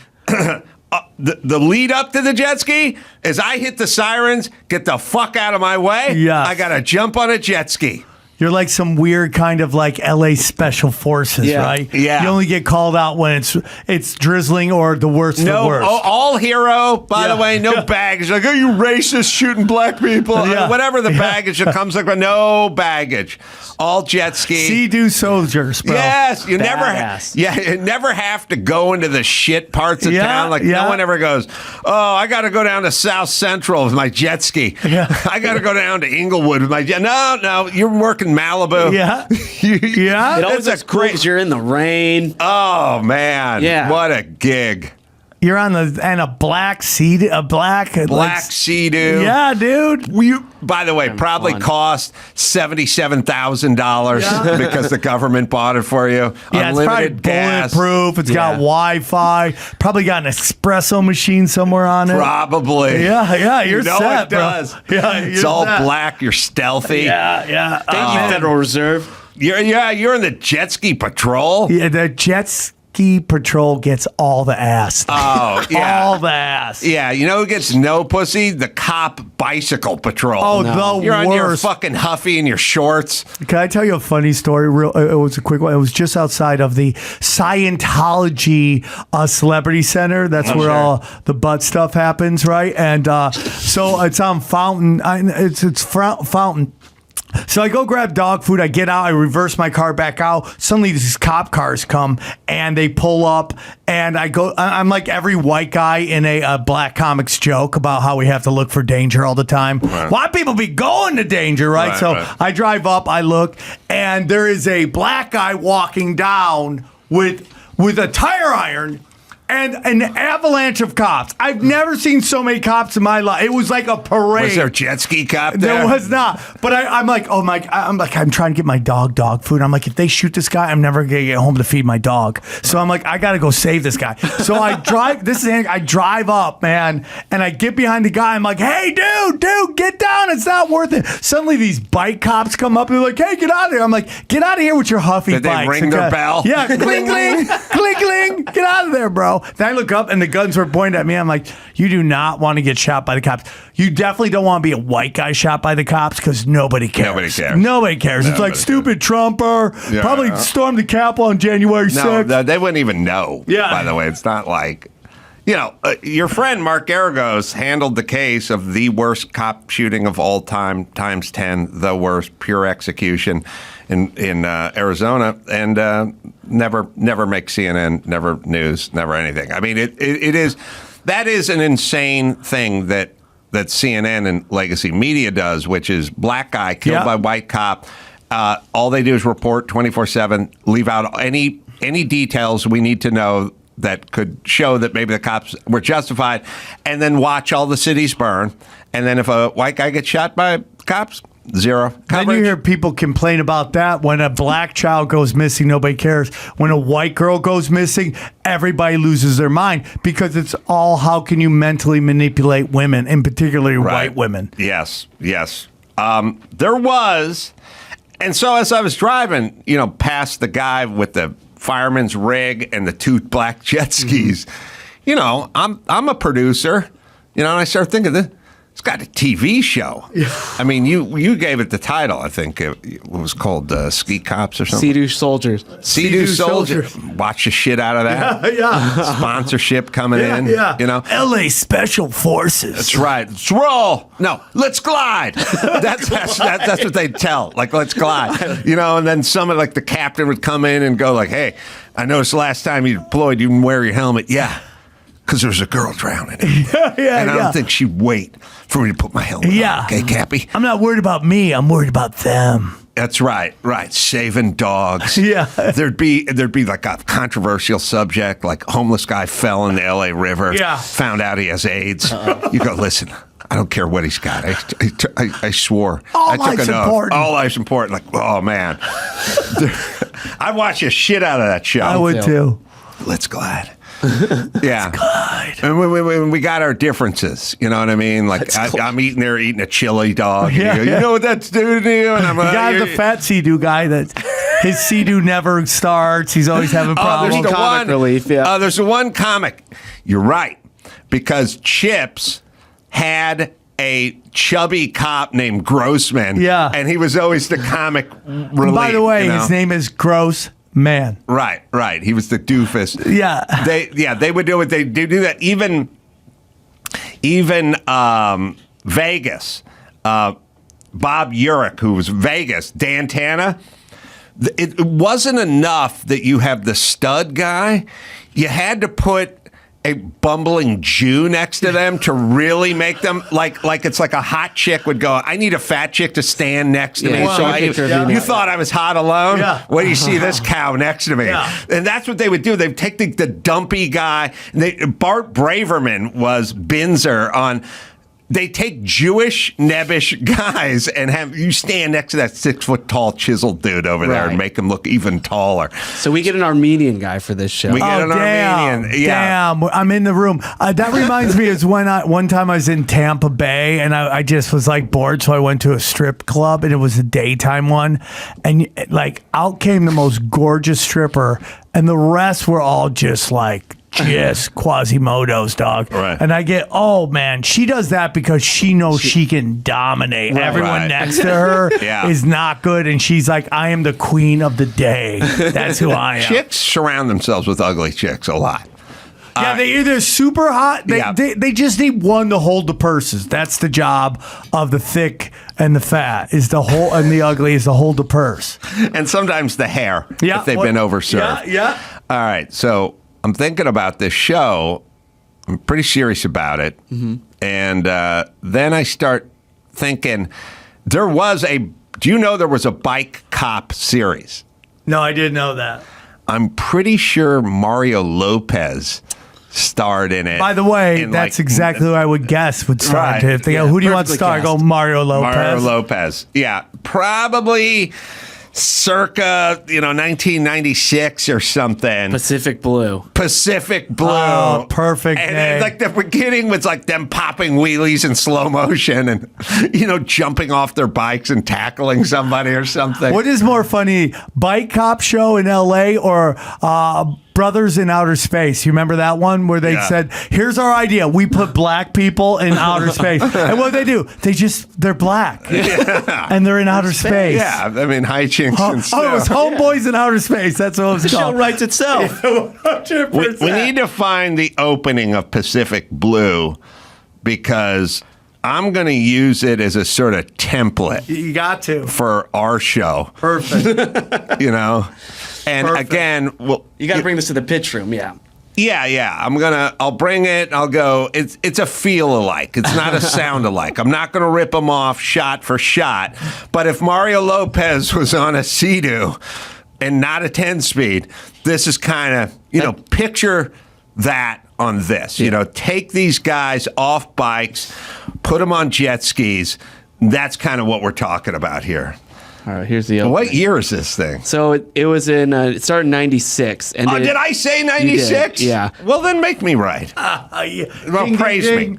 the lead up to the jet ski is I hit the sirens, get the fuck out of my way. Yes. I got to jump on a jet ski. You're like some weird kind of like LA Special Forces, right? Yeah. You only get called out when it's drizzling or the worst of the worst. All hero, by the way, no baggage. Like, you racist shooting black people. Whatever the baggage that comes, like, no baggage. All jet ski. Sea-Doo soldiers, bro. Yes, you never have to go into the shit parts of town. Like, no one ever goes, oh, I got to go down to South Central with my jet ski. Yeah. I got to go down to Inglewood with my jet. No, you're working Malibu. Yeah. It always looks cool because you're in the rain. Oh, man. Yeah. What a gig. You're on a black Sea-Doo. Yeah, dude. By the way, probably cost $77,000 because the government bought it for you. Yeah, it's probably bulletproof. It's got Wi-Fi. Probably got an espresso machine somewhere on it. Probably. Yeah. You're set, it does. Bro. Yeah, it's all black. You're stealthy. Yeah. Thank you, Federal Reserve. You're in the jet ski patrol. Yeah, the jets. ski patrol gets all the ass. Oh, yeah. All the ass. Yeah, you know who gets no pussy? The cop bicycle patrol. Oh, no. The You're on your worst. fucking Huffy and your shorts. Can I tell you a funny story? It was a quick one. It was just outside of the Scientology Celebrity Center. That's where all the butt stuff happens, right? And so it's on Fountain. It's Fountain. So I go grab dog food. I get out. I reverse my car back out. Suddenly these cop cars come and they pull up. And I go. I'm like every white guy in a Black Comics joke about how we have to look for danger all the time. Right. Why people be going to danger, right? So I drive up. I look, and there is a black guy walking down with a tire iron. And an avalanche of cops. I've never seen so many cops in my life. It was like a parade. Was there a jet ski cop there? There was not. But I'm like, oh my! I'm trying to get my dog food. I'm like, if they shoot this guy, I'm never gonna get home to feed my dog. So I'm like, I gotta go save this guy. So I drive. I drive up, man, and I get behind the guy. I'm like, hey, dude, get down. It's not worth it. Suddenly these bike cops come up and they're like, hey, get out of here. I'm like, get out of here with your Huffy bikes. Did they ring their bell? Yeah, cling, cling, cling, cling. Get out of there, bro. Then I look up and the guns were pointed at me. I'm like, you do not want to get shot by the cops. You definitely don't want to be a white guy shot by the cops because nobody cares. Nobody cares. It's like stupid Trumper. Probably stormed the Capitol on January 6th. No, they wouldn't even know. Yeah. By the way, it's not like, your friend Mark Garagos handled the case of the worst cop shooting of all time, times 10, the worst, pure execution in Arizona, and never make CNN, never news, never anything. I mean, that is an insane thing that CNN and legacy media does, which is black guy killed by white cop. All they do is report 24/7, leave out any details we need to know that could show that maybe the cops were justified, and then watch all the cities burn. And then if a white guy gets shot by cops, zero coverage. Then you hear people complain about that. When a black child goes missing, nobody cares. When a white girl goes missing, everybody loses their mind because it's all how can you mentally manipulate women, and particularly white women. Yes. There was, and so as I was driving, past the guy with the fireman's rig and the two black jet skis, I'm a producer, and I started thinking this. It's got a TV show. Yeah. I mean, you gave it the title. I think it was called Ski Cops or something. Sea-Doo Soldiers. Sea-Doo Soldiers. Watch the shit out of that. Yeah. Sponsorship coming in. Yeah. LA Special Forces. That's right. Let's roll. No, let's glide. That's what they tell. Like, let's glide. And then someone like the captain would come in and go like, hey, I noticed last time you deployed, you didn't wear your helmet. Yeah. Because there was a girl drowning. And I don't think she'd wait for me to put my helmet on. Okay, Cappy? I'm not worried about me. I'm worried about them. That's right. Saving dogs. Yeah. There'd be like a controversial subject, like homeless guy fell in the LA River. Yeah. Found out he has AIDS. You go, listen, I don't care what he's got. I swore. I took an oath. All life's important. Like, oh, man. I watch the shit out of that show. I would too. Let's glide. Yeah. And we got our differences, you know what I mean? Like I'm eating a chili dog. Yeah, you know what that's doing to you? And I'm like, the fat Sea-Doo guy that his Sea-Doo never starts. He's always having problems. There's comic relief. Yeah. There's one comic. You're right, because Chips had a chubby cop named Grossman. Yeah, and he was always the comic relief. By the way, his name is Gross. Man. Right. He was the doofus. Yeah. They would do it. They do that. Even Vegas, Bob Urich, who was Vegas, Dan Tana. It wasn't enough that you have the stud guy. You had to put a bumbling Jew next to them to really make them like it's like a hot chick would go, I need a fat chick to stand next to me. So you thought I was hot alone? Yeah. Wait do you see this cow next to me? Yeah. And that's what they would do. They'd take the dumpy guy. Bart Braverman was Binzer on they take Jewish, nebbish guys and have you stand next to that 6-foot tall chiseled dude over there and make him look even taller. So we get an Armenian guy for this show. We get an Armenian. Yeah. Damn, I'm in the room. That reminds me is when one time I was in Tampa Bay and I just was like bored, so I went to a strip club and it was a daytime one, and like out came the most gorgeous stripper, and the rest were all just like. Just Quasimodos, dog. Right. And I get, oh man, she does that because she knows she can dominate. Everyone next to her is not good, and she's like, I am the queen of the day. That's who I am. Chicks surround themselves with ugly chicks a lot. Yeah, they either super hot. They just need one to hold the purses. That's the job of the thick and the fat is the whole, and the ugly is to hold the purse. And sometimes the hair if they've been overserved. Yeah. All right, so I'm thinking about this show. I'm pretty serious about it. And then I start thinking, do you know there was a bike cop series? No, I didn't know that. I'm pretty sure Mario Lopez starred in it. By the way, that's exactly who I would guess would star. Right. If they go, who do you want to star? I go Mario Lopez. Mario Lopez. Yeah, probably circa 1996 or something. Pacific Blue. Oh, perfect. And like the beginning was like them popping wheelies in slow motion and jumping off their bikes and tackling somebody or something. What is more funny, bike cop show in LA or Brothers in Outer Space? You remember that one where they said, here's our idea. We put black people in outer space. And what do? They're black. And they're in outer space. Yeah, I mean, hijinks and stuff. Oh, it was Homeboys in Outer Space. That's what it was called. The show writes itself. 100%. We need to find the opening of Pacific Blue because I'm going to use it as a sort of template. You got to. For our show. Perfect. And perfect. Again, you got to bring this to the pitch room, yeah. Yeah. I'll bring it. I'll go. It's a feel alike. It's not a sound alike. I'm not going to rip them off shot for shot. But if Mario Lopez was on a Sea-Doo and not a 10-speed, this is kind of, picture that on this. Take these guys off bikes, put them on jet skis. That's kind of what we're talking about here. All right, here's the opening. What year is this thing? So it was in, it started in 96. And did I say 96? Yeah. Well, then make me right. Well, praise me.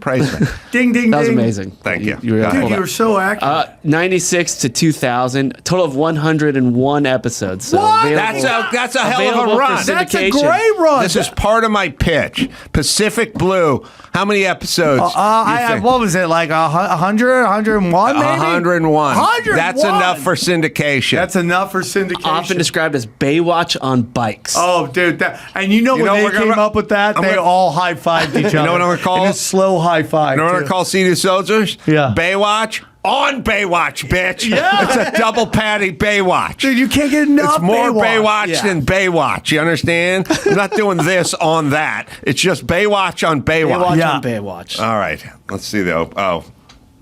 Ding, ding, That was ding. amazing. Thank you. You were so accurate. 96 to 2000, total of 101 episodes. So What? That's a hell of a run. That's a great run. This is part of my pitch. Pacific Blue. How many episodes? What was it, like 100, 101 maybe? 101. 101. That's enough for syndication. That's enough for syndication. Often described as Baywatch on bikes. Oh, dude. When they came up with that, they all high-fived each other. You know what I'm going to call it? it? A slow high-five. You know what I'm going to call Sea-Doo Soldiers? Yeah. Baywatch on Baywatch, bitch. Yeah. It's a double patty Baywatch. Dude, you can't get enough It's more Baywatch. than Baywatch. You understand? I'm not doing this on that. It's just Baywatch on Baywatch. Baywatch on Baywatch. All right. Let's see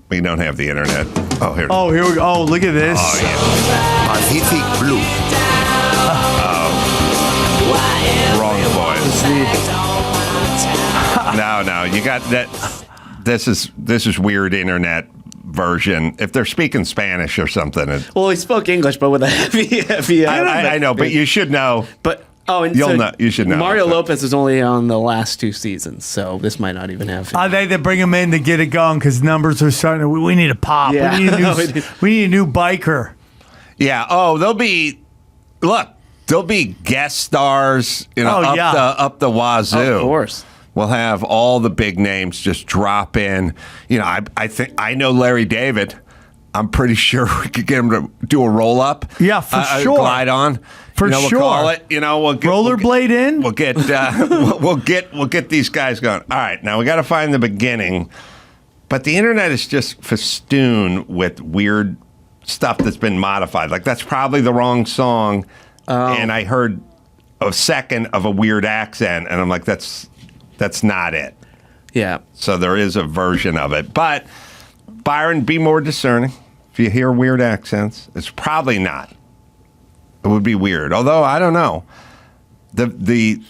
we don't have the internet. Oh, here. Oh, here we go. Oh, look at this. Oh, yeah. Pacific Blue. Wrong voice. No. You got that. This is weird internet version. If they're speaking Spanish or something. Well, he spoke English, but with a heavy. I know, but you should know. But you should know. Mario Lopez was only on the last 2 seasons, so this might not even have. They bring him in to get it going because numbers are starting to. We need a pop. Yeah. We need a new biker. Yeah. Oh, there'll be guest stars. Up the wazoo. Of course. We'll have all the big names just drop in. I think I know Larry David. I'm pretty sure we could get him to do a roll up. Yeah, for sure. Glide on. For We'll sure. call it. We'll get, rollerblade in. We'll get we'll get these guys going. All right, now we got to find the beginning. But the internet is just festooned with weird stuff that's been modified. Like that's probably the wrong song, and I heard a second of a weird accent, and I'm like, that's not it. Yeah. So there is a version of it, but Byron, be more discerning. If you hear weird accents, it's probably not. It would be weird. Although I don't know. The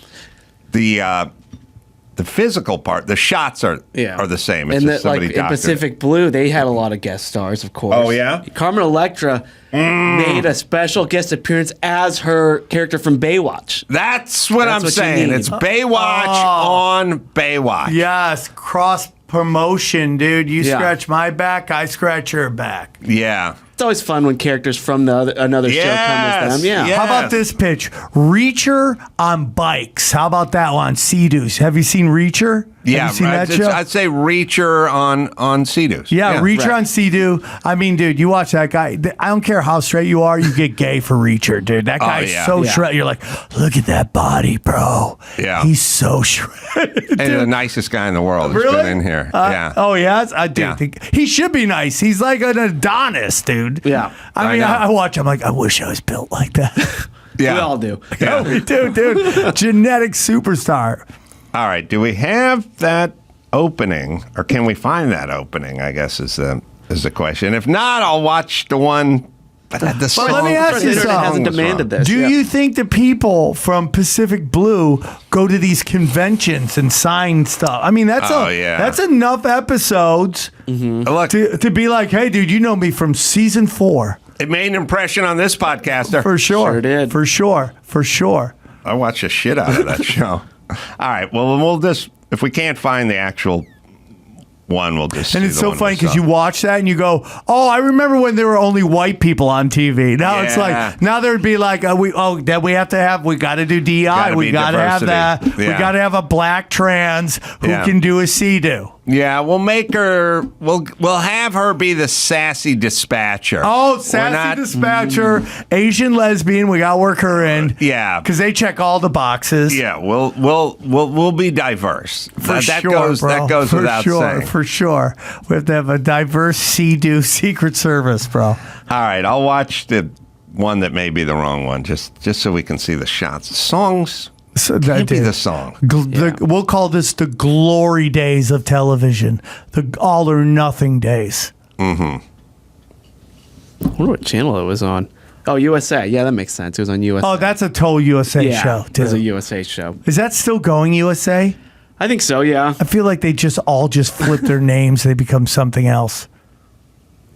the physical part, the shots are the same. It's And just somebody in doctored it. Pacific Blue, they had a lot of guest stars, of course. Oh, yeah? Carmen Electra made a special guest appearance as her character from Baywatch. That's what I'm saying. It's Baywatch on Baywatch. Yes, cross promotion, dude. You scratch my back, I scratch your back. Yeah. It's always fun when characters from another show come as them. Yeah. How about this pitch? Reacher on bikes. How about that one? Sea-Doos. Have you seen Reacher? Yeah, Have you seen that show? I'd say Reacher on Sea-Doos. Yeah, Reacher on Sea-Doo. I mean, dude, you watch that guy. I don't care how straight you are, you get gay for Reacher, dude. That guy's so shredded. You're like, look at that body, bro. Yeah. He's so shredded. And the nicest guy in the world has been in here. Yeah. Oh, yeah? I do think he should be nice. He's like an Adonis, dude. Yeah. I mean, I watch him like, I wish I was built like that. Yeah. We all do. Yeah, we do, dude. Genetic superstar. All right. Do we have that opening, or can we find that opening? I guess is the question. If not, I'll watch the one. But let me ask you something. Hasn't demanded this. Do you think the people from Pacific Blue go to these conventions and sign stuff? I mean, that's enough episodes to be like, hey, dude, you know me from season 4. It made an impression on this podcaster. For sure. Sure did. For sure. I watched the shit out of that show. All right. Well, we'll just, if we can't find the actual one, we'll just. And it's so funny because you watch that and you go, "Oh, I remember when there were only white people on TV." Now it's like there'd be like, that we got to do DI, we got to have that, we got to have a black trans who can do a Sea-Doo. Yeah, we'll make her. We'll have her be the sassy dispatcher. Oh, sassy dispatcher, Asian lesbian. We got to work her in. Yeah, because they check all the boxes. Yeah, we'll be diverse. That goes without saying. For sure, we have to have a diverse Sea-Doo Secret Service, bro. All right, I'll watch the one that may be the wrong one, just so we can see the shots. The songs. So can't be the song. We'll call this the glory days of television, the all or nothing days. Mm-hmm. I wonder what channel it was on. Oh, USA. Yeah, that makes sense. It was on USA. Oh, that's a total USA show, too. It was a USA show. Is that still going, USA? I think so, yeah. I feel like they just flip their names. They become something else.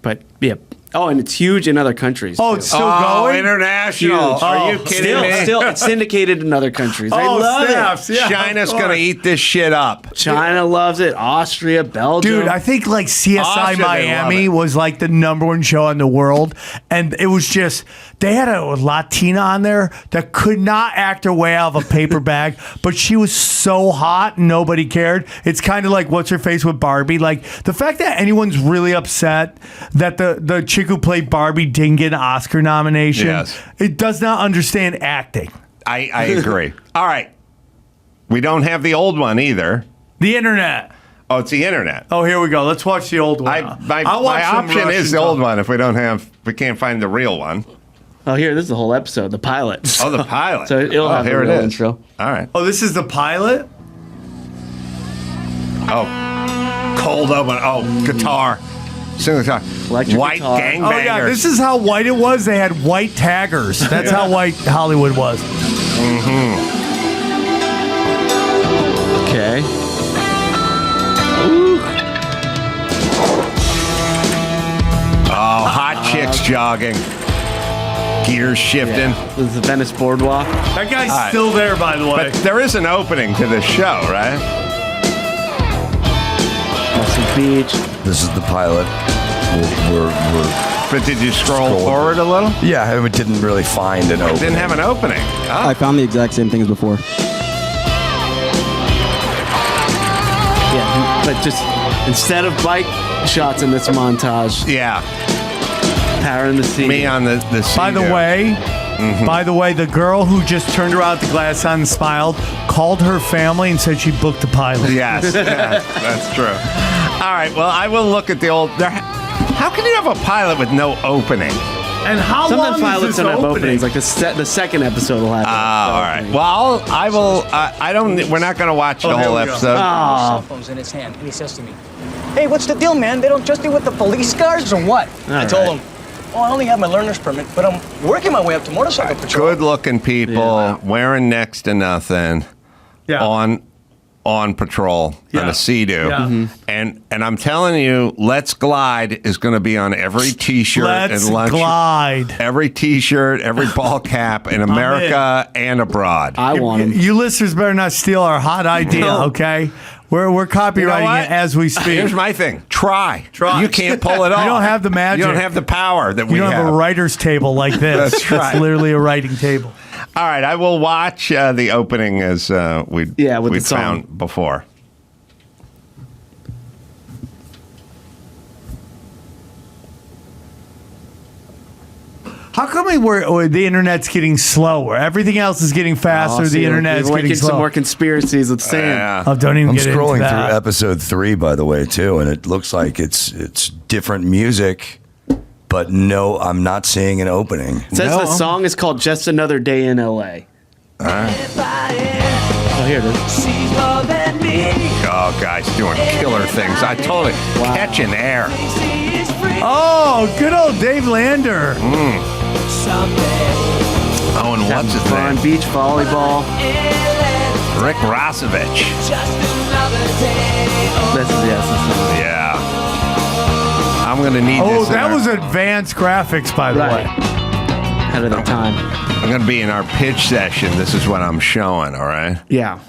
But, yeah. Oh, and it's huge in other countries. Oh, it's still going? International. Huge. Are you kidding me? Still, it's syndicated in other countries. I love it. Yeah, China's going to eat this shit up. China loves it. Austria, Belgium. Dude, I think like CSI Austria, Miami was like the #1 show in the world. And it was just, they had a Latina on there that could not act her way out of a paper bag, but she was so hot, nobody cared. It's kind of like What's Her Face with Barbie. Like the fact that anyone's really upset that the chick who played Barbie didn't get an Oscar nomination, it does not understand acting. I agree. All right. We don't have the old one either. The internet. Oh, it's the internet. Oh, here we go. Let's watch the old one. My option is the old one if we can't find the real one. Oh, here, this is the whole episode, the pilot. Oh, the pilot. So it'll have here the it real is. intro. All right. Oh, this is the pilot? Oh, cold open. Oh, guitar. Single guitar. Electric white guitar. gangbangers. Oh, yeah, this is how white it was. They had white taggers. That's how white Hollywood was. Mm-hmm. Okay. Oh, hot chicks jogging. Gears shifting. Yeah. This is the Venice Boardwalk. That guy's still there, by the way. But there is an opening to this show, right? Awesome beach. This is the pilot. But did you scroll forward a little? Yeah, it didn't really find an opening. Didn't have an opening. Oh. I found the exact same thing as before. Yeah, but just instead of bike shots in this montage. Yeah. Power in the sea. Me on the sea. By the way, the girl who just turned around with the glass on and smiled called her family and said she booked the pilot. Yes, that's true. All right, well, I will look at the old... How can you have a pilot with no opening? And how Sometimes long pilots is this don't have opening? openings. Like the second episode will have. All right. Well, I will. I don't. We're not going to watch the whole episode. Cell phone's in his hand, and he says to me, "Hey, what's the deal, man? They don't trust you with the police cars or what?" I told him, "Oh, I only have my learner's permit, but I'm working my way up to motorcycle patrol." Good-looking people wearing next to nothing. Yeah. on patrol on a Sea-Doo. Yeah. And I'm telling you, Let's Glide is going to be on every T-shirt Let's and lunch. glide. Every T-shirt, every ball cap in America and abroad. I want them. You listeners better not steal our hot idea, okay? We're copywriting it as we speak. Here's my thing. Try. You can't pull it off. You don't have the magic. You don't have the power that we You don't have a writer's table like this. That's right. It's literally a writing table. All right, I will watch the opening as we'd found before. How come the internet's getting slower? Everything else is getting faster. The internet's getting slower. Some more conspiracies with Sam. Oh, don't even I'm get into scrolling that. through episode 3, by the way, too, and it looks like it's different music, but no, I'm not seeing an opening. It says the song is called "Just Another Day in L.A." All right. Oh, here it is. Oh, guys, doing killer things. I totally catching air. Oh, good old Dave Lander. Oh, and what's his fun name? Beach volleyball. Rick Rosovich. This is Yeah. I'm going to need this. Oh, that was advanced graphics, by the way. Ahead of the time. I'm going to be in our pitch session. This is what I'm showing, all right? Yeah.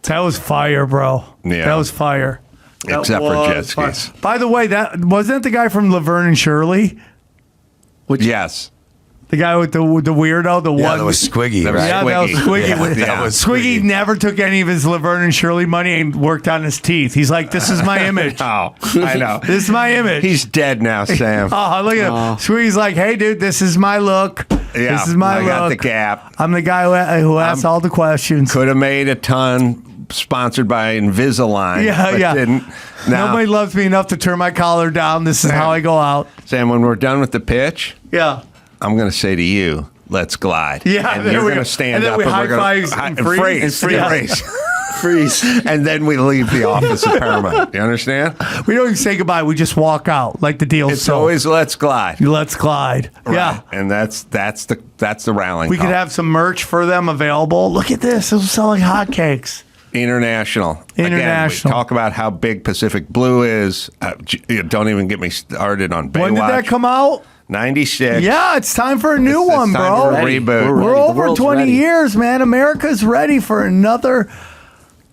That was fire, bro. Yeah. That was fire. Except for jet skis. By the way, that wasn't the guy from Laverne and Shirley? Yes. The guy with the weirdo, the one that was Squiggy, That was right? Yeah, that was Squiggy. That was Squiggy never took any of his Laverne and Shirley money and worked on his teeth. He's like, this is my image. Oh, I know. This is my image. He's dead now, Sam. Oh, look at him. Squiggy's like, hey, dude, this is my look. Yeah, this is my I look. got the gap. I'm the guy who asks all the questions. Could have made a ton. Sponsored by Invisalign. Yeah, but yeah. Didn't. Now, Nobody loves me enough to turn my collar down. This is how I go out. Sam, when we're done with the pitch, Yeah. I'm going to say to you, let's glide. Yeah, and there you're we going go. to stand And then up we and high we're going fives and freeze. freeze. Freeze. And then we leave the office of Paramount. You understand? We don't even say goodbye. We just walk out like the deal's It's sold. always let's glide. Let's glide. Right. Yeah. And that's the rallying We call. could have some merch for them available. Look at this. It'll sell like hotcakes. International. Again, we talk about how big Pacific Blue is. Don't even get me started on Baywatch. When did that come out? 96. Yeah, it's time for a new one, time bro. for a reboot. We're The over world's 20 ready. years, man. America's ready for another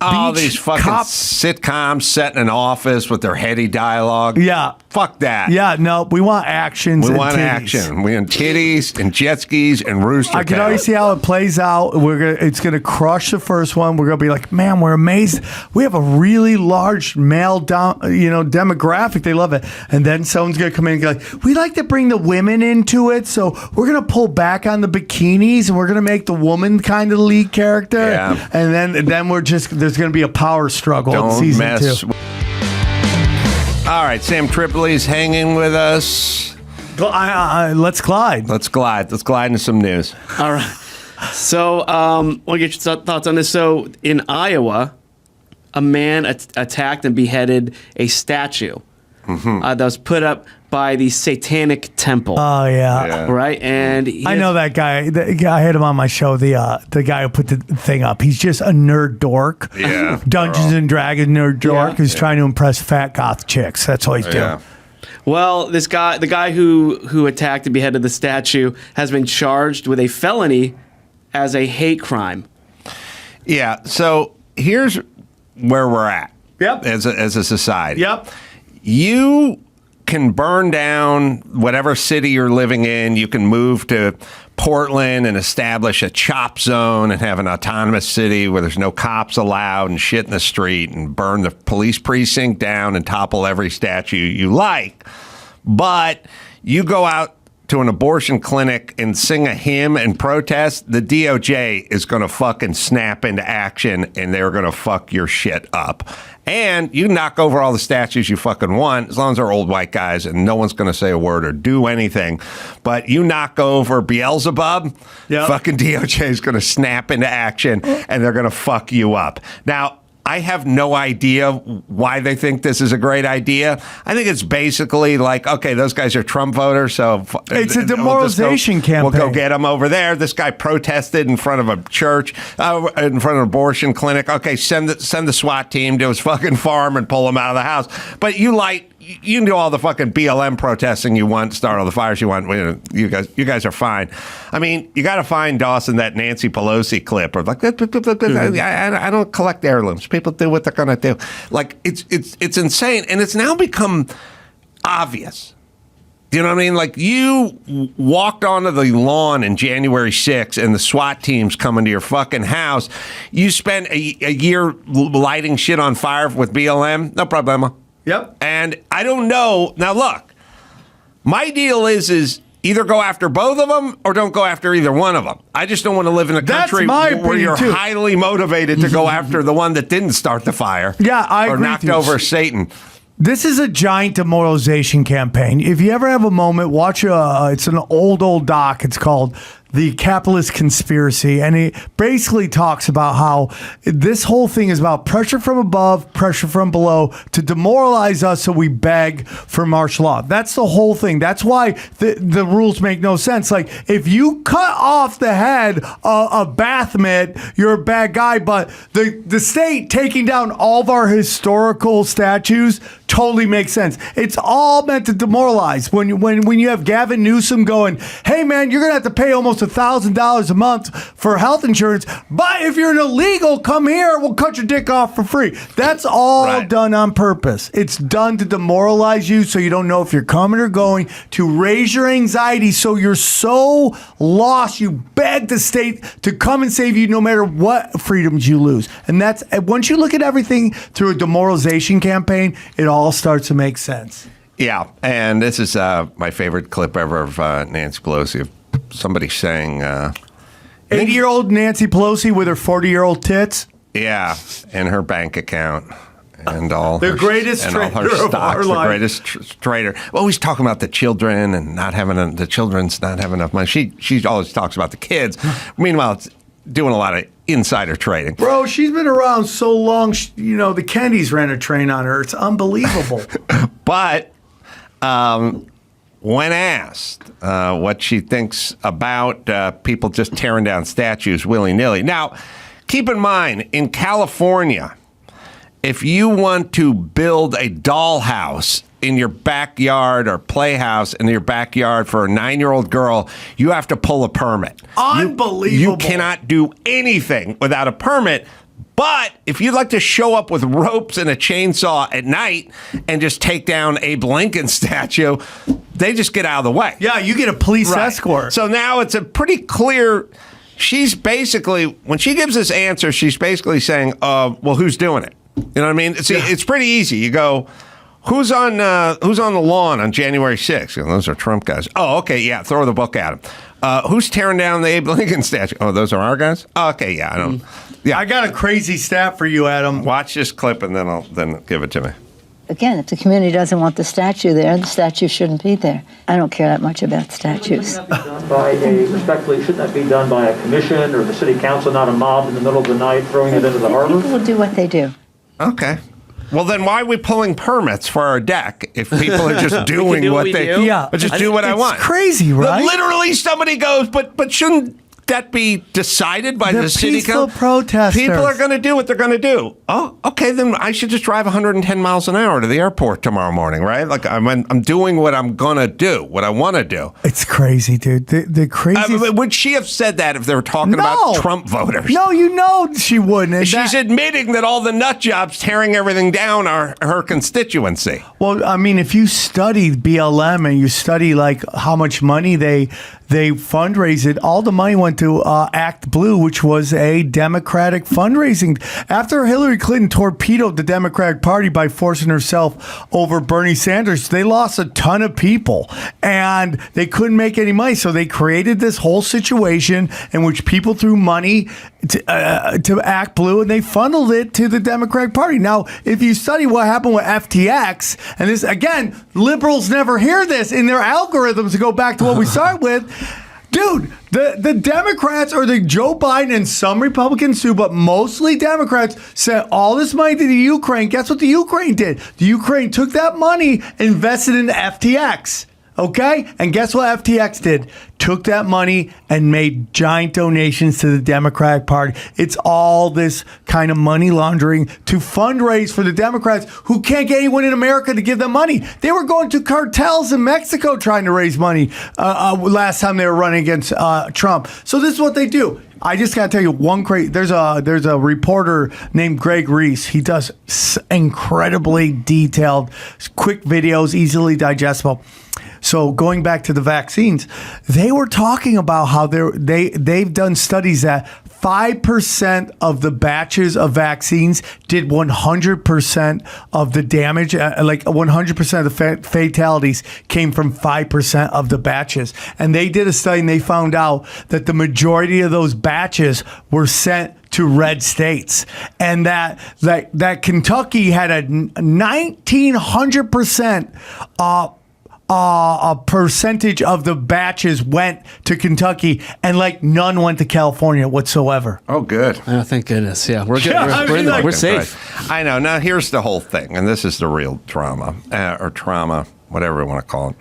All beach these fucking cop. sitcoms set in an office with their heady dialogue. Yeah. Fuck that. Yeah, no, we want actions. We and want titties. action. We want titties and jet skis and rooster I can tails. already see how it plays out. It's gonna crush the first one. We're gonna be like, man, we're amazed. We have a really large male, demographic. They love it. And then someone's gonna come in and go like, we like to bring the women into it, so we're gonna pull back on the bikinis and we're gonna make the woman kind of the lead character. Yeah. And then we're just there's gonna be a power struggle in Don't season mess. 2. All right, Sam Tripoli's hanging with us. Let's glide. Let's glide. Let's glide into some news. All right. So, want to get your thoughts on this. So, in Iowa, a man attacked and beheaded a statue that was put up by the Satanic Temple. Oh yeah. Right, and I know that guy. I had him on my show. The guy who put the thing up. He's just a nerd dork. Yeah. Dungeons and Dragons nerd dork who's trying to impress fat goth chicks. That's all he's doing. Well, the guy who attacked and beheaded the statue has been charged with a felony as a hate crime. Yeah. So here's where we're at. Yep. As a society. Yep. You can burn down whatever city you're living in. You can move to Portland and establish a chop zone and have an autonomous city where there's no cops allowed and shit in the street and burn the police precinct down and topple every statue you like. But you go out to an abortion clinic and sing a hymn and protest, the DOJ is going to fucking snap into action and they're going to fuck your shit up. And you knock over all the statues you fucking want, as long as they're old white guys and no one's going to say a word or do anything. But you knock over Beelzebub, fucking DOJ is going to snap into action and they're going to fuck you up. Now, I have no idea why they think this is a great idea. I think it's basically like, okay, those guys are Trump voters, so it's a demoralization campaign. We'll go get them over there. This guy protested in front of a church, in front of an abortion clinic. Okay, send the SWAT team to his fucking farm and pull him out of the house. But you can do all the fucking BLM protesting you want, start all the fires you want. You guys are fine. I mean, you got to find, Dawson, that Nancy Pelosi clip or like, I don't collect heirlooms. People do what they're going to do. Like, it's insane. And it's now become obvious. Do you know what I mean? Like, you walked onto the lawn in January 6th and the SWAT team's coming to your fucking house. You spent a year lighting shit on fire with BLM. No problema. Yep. And I don't know. Now, look, my deal is either go after both of them or don't go after either one of them. I just don't want to live in a country where you're highly motivated to go after the one that didn't start the fire. Yeah, I agree. Or knocked over Satan. This is a giant demoralization campaign. If you ever have a moment, watch it's an old doc. It's called The Capitalist Conspiracy. And it basically talks about how this whole thing is about pressure from above, pressure from below to demoralize us so we beg for martial law. That's the whole thing. That's why the rules make no sense. Like, if you cut off the head of Baphomet, you're a bad guy. But the state taking down all of our historical statues totally makes sense. It's all meant to demoralize. When you have Gavin Newsom going, hey man, you're gonna have to pay almost $1,000 a month for health insurance, but if you're an illegal, come here, we'll cut your dick off for free. That's all done on purpose. It's done to demoralize you so you don't know if you're coming or going, to raise your anxiety so you're so lost you beg the state to come and save you no matter what freedoms you lose. And that's, once you look at everything through a demoralization campaign, it all starts to make sense. Yeah, and this is my favorite clip ever of Nancy Pelosi, of somebody saying... 80-year-old Nancy Pelosi with her 40-year-old tits? Yeah, and her bank account. And all the greatest and all her stocks, the greatest trader. Always talking about the children and not having the children's not having enough money. She always talks about the kids. Meanwhile, it's doing a lot of insider trading. Bro, she's been around so long. The Kennedys ran a train on her. It's unbelievable. But when asked what she thinks about people just tearing down statues willy-nilly. Now, keep in mind, in California, if you want to build a dollhouse in your backyard or playhouse in your backyard for a 9-year-old girl, you have to pull a permit. Unbelievable. You cannot do anything without a permit. But if you'd like to show up with ropes and a chainsaw at night and just take down Abe Lincoln's statue, they just get out of the way. Yeah, you get a police escort. So now it's a pretty clear... She's basically, when she gives this answer, she's basically saying, well, who's doing it? You know what I mean? See, it's pretty easy. You go, who's on the lawn on January 6th? You know, those are Trump guys. Oh, okay, yeah, throw the book at him. Who's tearing down the Abe Lincoln statue? Oh, those are our guys? Oh, okay, yeah, I don't. Yeah, I got a crazy stat for you, Adam. Watch this clip and then give it to me. Again, if the community doesn't want the statue there, the statue shouldn't be there. I don't care that much about statues. Respectfully, shouldn't that be done by a commission or the city council, not a mob in the middle of the night throwing it into the harbor? People will do what they do. Okay. Well, then why are we pulling permits for our deck if people are just doing what they do? Yeah, just do what I want? It's crazy, right? Literally, somebody goes, but shouldn't that be decided by the city council? Protesters. People are going to do what they're going to do. Oh, okay, then I should just drive 110 miles an hour to the airport tomorrow morning, right? Like I'm doing what I'm going to do, what I want to do. It's crazy, dude. The crazy. Would she have said that if they were talking about Trump voters? No, she wouldn't. And she's admitting that all the nut jobs tearing everything down are her constituency. Well, I mean, if you study BLM and you study like how much money they fundraised, all the money went to Act Blue, which was a Democratic fundraising. After Hillary Clinton torpedoed the Democratic Party by forcing herself over Bernie Sanders, they lost a ton of people and they couldn't make any money. So they created this whole situation in which people threw money to Act Blue and they funneled it to the Democratic Party. Now, if you study what happened with FTX, and this, again, liberals never hear this in their algorithms to go back to what we started with. Dude, the Democrats or the Joe Biden and some Republicans too, but mostly Democrats sent all this money to the Ukraine. Guess what the Ukraine did? The Ukraine took that money, invested in FTX. Okay? And guess what FTX did? Took that money and made giant donations to the Democratic Party. It's all this kind of money laundering to fundraise for the Democrats who can't get anyone in America to give them money. They were going to cartels in Mexico trying to raise money last time they were running against Trump. So this is what they do. I just got to tell you one great. There's a reporter named Greg Reese. He does incredibly detailed, quick videos, easily digestible. So going back to the vaccines, they were talking about how they've done studies that 5% of the batches of vaccines did 100% of the damage, like 100% of the fatalities came from 5% of the batches. And they did a study and they found out that the majority of those batches were sent to red states, and that Kentucky had a 1900% a percentage of the batches went to Kentucky, and like none went to California whatsoever. Oh, good. Oh, thank goodness. Yeah, we're good. Yeah, We're safe. Right. I know. Now, here's the whole thing, and this is the real drama, or trauma, whatever you want to call it.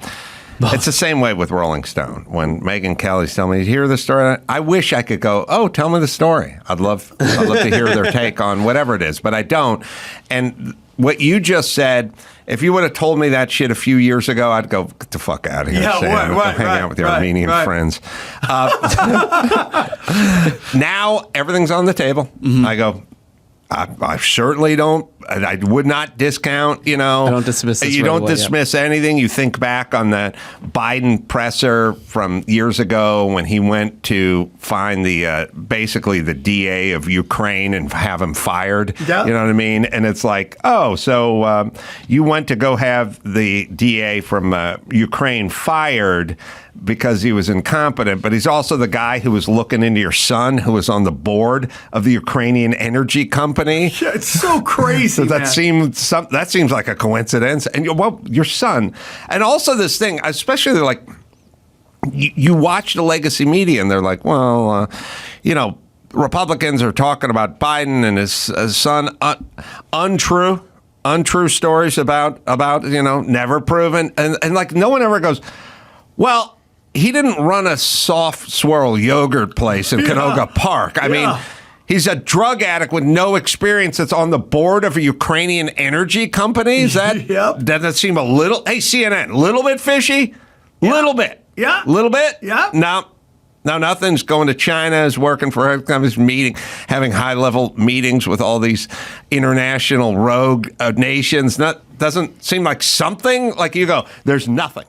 It's the same way with Rolling Stone. When Megyn Kelly's telling me, you hear the story? I wish I could go, oh, tell me the story. I'd love to hear their take on whatever it is, but I don't. And what you just said, if you would have told me that shit a few years ago, I'd go, get the fuck out of here, Sam. Hang out with your Armenian friends. Now, everything's on the table. Mm-hmm. I go, I certainly don't. I would not discount, I don't dismiss this. You don't dismiss anything. You think back on that Biden presser from years ago when he went to find the basically the DA of Ukraine and have him fired. Yeah. You know what I mean? And it's like, oh, so you went to go have the DA from Ukraine fired because he was incompetent, but he's also the guy who was looking into your son, who was on the board of the Ukrainian energy company. Yeah, it's so crazy. So that seems like a coincidence. And your son, and also this thing, especially they're like, you watch the legacy media, and they're like, well, Republicans are talking about Biden and his son, untrue stories about never proven, and like no one ever goes, well, he didn't run a soft swirl yogurt place in Canoga Park. I mean, he's a drug addict with no experience that's on the board of a Ukrainian energy company. Doesn't that seem a little, hey, CNN, a little bit fishy? Little bit. Yeah. Little bit? Yeah. No, nothing's going to China, is working for his meeting, having high-level meetings with all these international rogue nations. Doesn't seem like something, like you go, there's nothing.